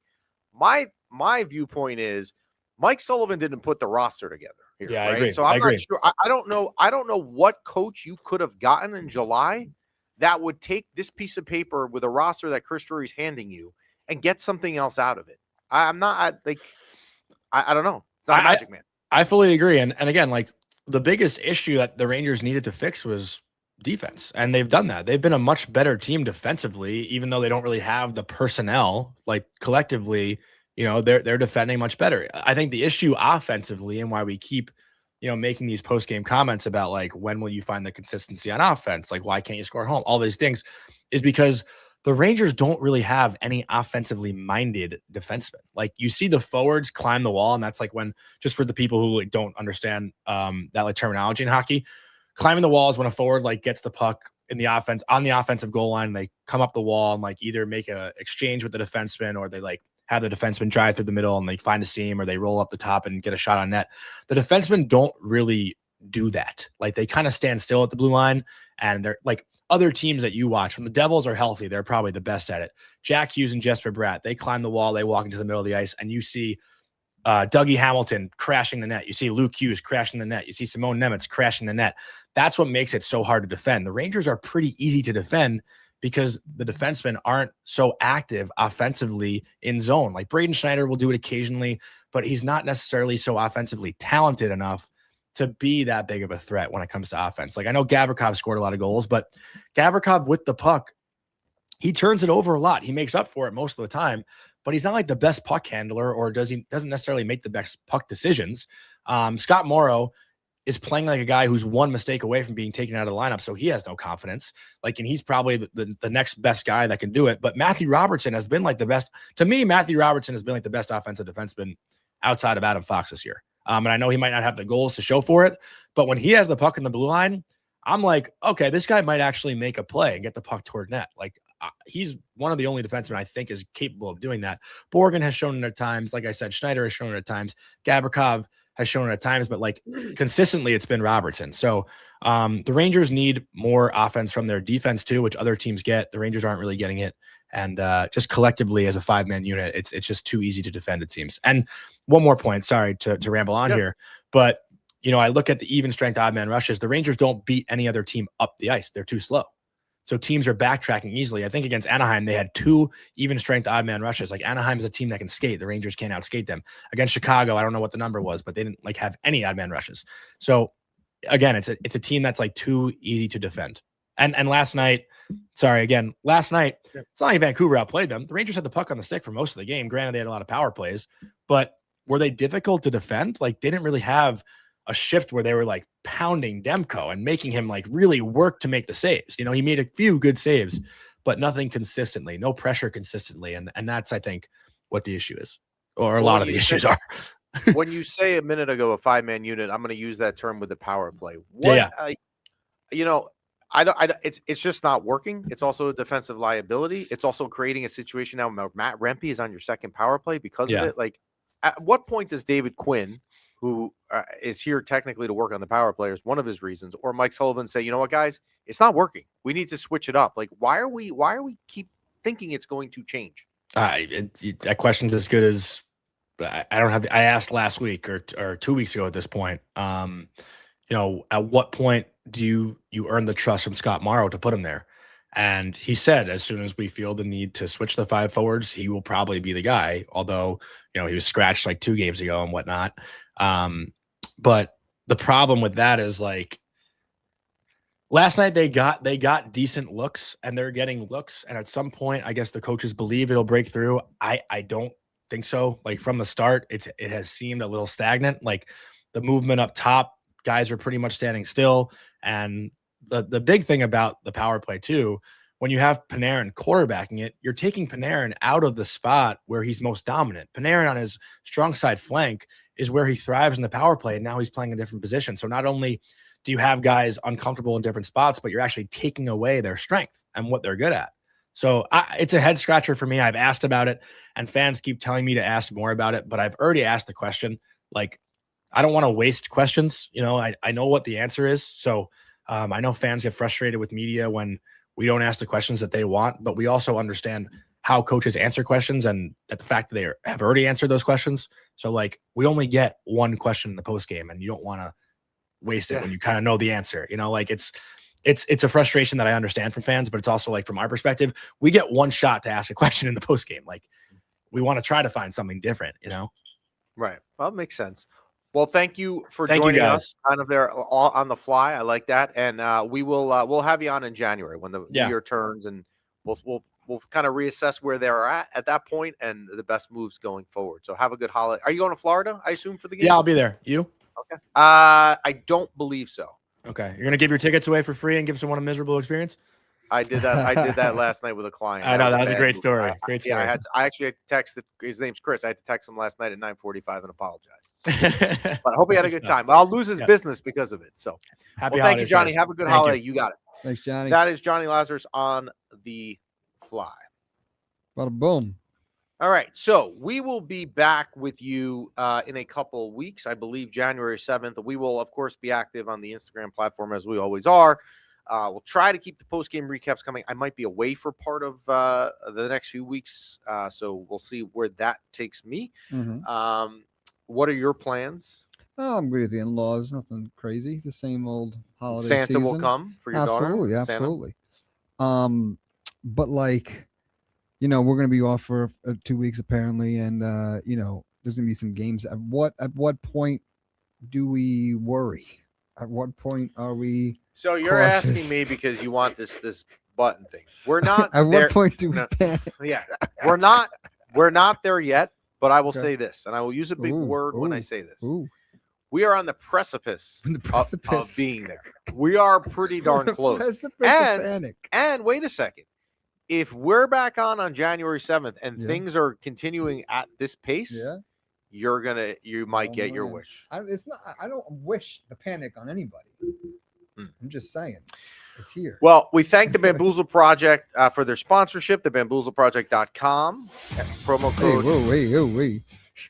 Speaker 2: My viewpoint is Mike Sullivan didn't put the roster together here,
Speaker 3: yeah,
Speaker 2: right?
Speaker 3: I agree.
Speaker 2: So I'm not sure. I don't know what coach you could have gotten in July that would take this piece of paper with a roster that Chris Drury's handing you and get something else out of it. I don't know. It's not Magic Man.
Speaker 3: I fully agree. And again, the biggest issue that the Rangers needed to fix was defense, and they've done that. They've been a much better team defensively, even though they don't really have the personnel. Collectively, they're defending much better. I think the issue offensively, and why we keep making these post-game comments about when will you find the consistency on offense, why can't you score at home, all these things, is because the Rangers don't really have any offensively minded defensemen. You see the forwards climb the wall, and that's when, just for the people who don't understand that terminology in hockey, climbing the wall is when a forward gets the puck in the offense on the offensive goal line, and they come up the wall and either make a exchange with the defenseman, or they have the defenseman drive through the middle and they find a seam, or they roll up the top and get a shot on net. The defensemen don't really do that. They kind of stand still at the blue line, and they're other teams that you watch, when the Devils are healthy, they're probably the best at it. Jack Hughes and Jesper Bratt, they climb the wall, they walk into the middle of the ice, and you see Dougie Hamilton crashing the net. You see Luke Hughes crashing the net. You see Simone Nemeth crashing the net. That's what makes it so hard to defend. The Rangers are pretty easy to defend because the defensemen aren't so active offensively in zone. Like Braden Schneider will do it occasionally, but he's not necessarily so offensively talented enough to be that big of a threat when it comes to offense. Like I know Gavrikov scored a lot of goals, but Gavrikov with the puck, he turns it over a lot. He makes up for it most of the time, but he's not like the best puck handler, or doesn't necessarily make the best puck decisions. Scott Morrow is playing like a guy who's one mistake away from being taken out of the lineup, so he has no confidence. Like, and he's probably the next best guy that can do it. But Matthew Robertson has been like the best. To me, Matthew Robertson has been like the best offensive defenseman outside of Adam Fox this year. And I know he might not have the goals to show for it, but when he has the puck in the blue line, I'm like, okay, this guy might actually make a play and get the puck toward net. Like, he's one of the only defensemen I think is capable of doing that. Borgen has shown it at times. Like I said, Schneider has shown it at times. Gavrikov has shown it at times, but like consistently it's been Robertson. So the Rangers need more offense from their defense too, which other teams get. The Rangers aren't really getting it. And just collectively as a 5-man unit, it's just too easy to defend, it seems. And one more point, sorry to ramble on here, but you know, I look at the even strength odd man rushes. The Rangers don't beat any other team up the ice. They're too slow. So teams are backtracking easily. I think against Anaheim, they had 2 even strength odd man rushes. Like Anaheim is a team that can skate. The Rangers can't outskate them. Against Chicago, I don't know what the number was, but they didn't like have any odd man rushes. So again, it's a team that's like too easy to defend. And last night, it's not like Vancouver outplayed them. The Rangers had the puck on the stick for most of the game. Granted, they had a lot of power plays, but were they difficult to defend? Like they didn't really have a shift where they were like pounding Demko and making him like really work to make the saves. You know, he made a few good saves, but nothing consistently, no pressure consistently. And that's, I think, what the issue is, or a lot of the issues are.
Speaker 2: When you say a minute ago, a 5-man unit, I'm going to use that term with the power play. You know, it's just not working. It's also a defensive liability. It's also creating a situation now where Matt Rempe is on your second power play because of it. Like, at what point does David Quinn, who is here technically to work on the power play, is one of his reasons, or Mike Sullivan say, you know what, guys, it's not working. We need to switch it up. Like, why are we keep thinking it's going to change?
Speaker 3: That question's as good as I asked last week or 2 weeks ago at this point. You know, at what point do you earn the trust from Scott Morrow to put him there? And he said, as soon as we feel the need to switch the 5 forwards, he will probably be the guy. Although, you know, he was scratched like 2 games ago and whatnot. But the problem with that is, like, last night they got decent looks, and they're getting looks. And at some point, I guess the coaches believe it'll break through. I don't think so. Like from the start, it has seemed a little stagnant. Like the movement up top, guys are pretty much standing still. And the big thing about the power play too, when you have Panarin quarterbacking it, you're taking Panarin out of the spot where he's most dominant. Panarin on his strong side flank is where he thrives in the power play, and now he's playing a different position. So not only do you have guys uncomfortable in different spots, but you're actually taking away their strength and what they're good at. So it's a head scratcher for me. I've asked about it, and fans keep telling me to ask more about it, but I've already asked the question. Like, I don't want to waste questions. You know, I know what the answer is. So I know fans get frustrated with media when we don't ask the questions that they want, but we also understand how coaches answer questions and that the fact that they have already answered those questions. So like, we only get one question in the post game, and you don't want to waste it when you kind of know the answer. You know, like it's a frustration that I understand from fans, but it's also like, from our perspective, we get one shot to ask a question in the post game. Like, we want to try to find something different, you know?
Speaker 2: Right. Well, it makes sense. Well, thank you for joining us kind of there all on the fly. I like that. And we'll have you on in January when the year turns, and we'll kind of reassess where they're at that point and the best moves going forward. So have a good holiday. Are you going to Florida, I assume, for the game?
Speaker 3: Yeah, I'll be there. You?
Speaker 2: Okay. I don't believe so.
Speaker 3: Okay. You're going to give your tickets away for free and give someone a miserable experience?
Speaker 2: I did that last night with a client.
Speaker 3: I know, that was a great story. Great story.
Speaker 2: Yeah, I actually texted, his name's Chris. I had to text him last night at 9:45 and apologize. But I hope he had a good time. I'll lose his business because of it. So thank you, Johnny. Have a good holiday. You got it.
Speaker 1: Thanks, Johnny.
Speaker 2: That is Johnny Lazarus on the fly.
Speaker 1: Bada boom.
Speaker 2: All right. So we will be back with you in a couple weeks. I believe January 7th. We will, of course, be active on the Instagram platform as we always are. We'll try to keep the post-game recaps coming. I might be away for part of the next few weeks, so we'll see where that takes me. What are your plans?
Speaker 1: Oh, I'm with the in-laws. Nothing crazy. The same old holiday
Speaker 2: Santa
Speaker 1: season.
Speaker 2: will come for your daughter?
Speaker 1: Absolutely,
Speaker 2: Santa?
Speaker 1: absolutely. But like, we're going to be off for 2 weeks apparently, and there's going to be some games. At what point do we worry? At what point are we?
Speaker 2: So you're
Speaker 1: cautious?
Speaker 2: asking me because you want this button thing. We're not.
Speaker 1: At
Speaker 2: there.
Speaker 1: what point do we panic?
Speaker 2: Yeah, we're not there yet. But I will say this, and I will use a big word when I say this. We are on the precipice, of being there. We are pretty darn close. And wait a second. If we're back on January 7th and things are continuing at this pace, you might get your wish.
Speaker 1: I don't wish the panic on anybody. I'm just saying. It's here.
Speaker 2: Well, we thank the Bamboozle Project for their sponsorship, thebamboozleproject.com. Promo code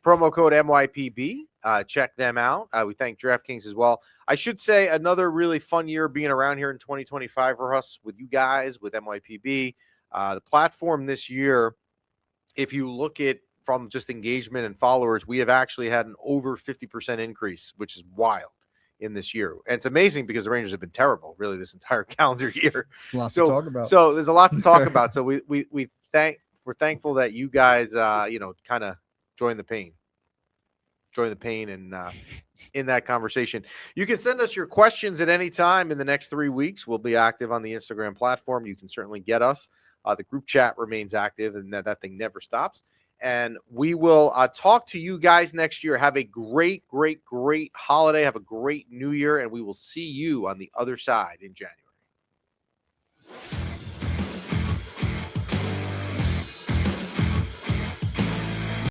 Speaker 2: promo code MYPB. Check them out. We thank DraftKings as well. I should say another really fun year being around here in 2025 for us with you guys, with MYPB. The platform this year, if you look at from just engagement and followers, we have actually had an over 50% increase, which is wild in this year. And it's amazing because the Rangers have been terrible really this entire calendar year.
Speaker 1: Lots to talk about.
Speaker 2: So there's a lot to talk about. So we're thankful that you guys kind of join the pain and in that conversation. You can send us your questions at any time in the next 3 weeks. We'll be active on the Instagram platform. You can certainly get us. The group chat remains active, and that thing never stops. And we will talk to you guys next year. Have a great, great, great holiday. Have a great new year, and we will see you on the other side in January.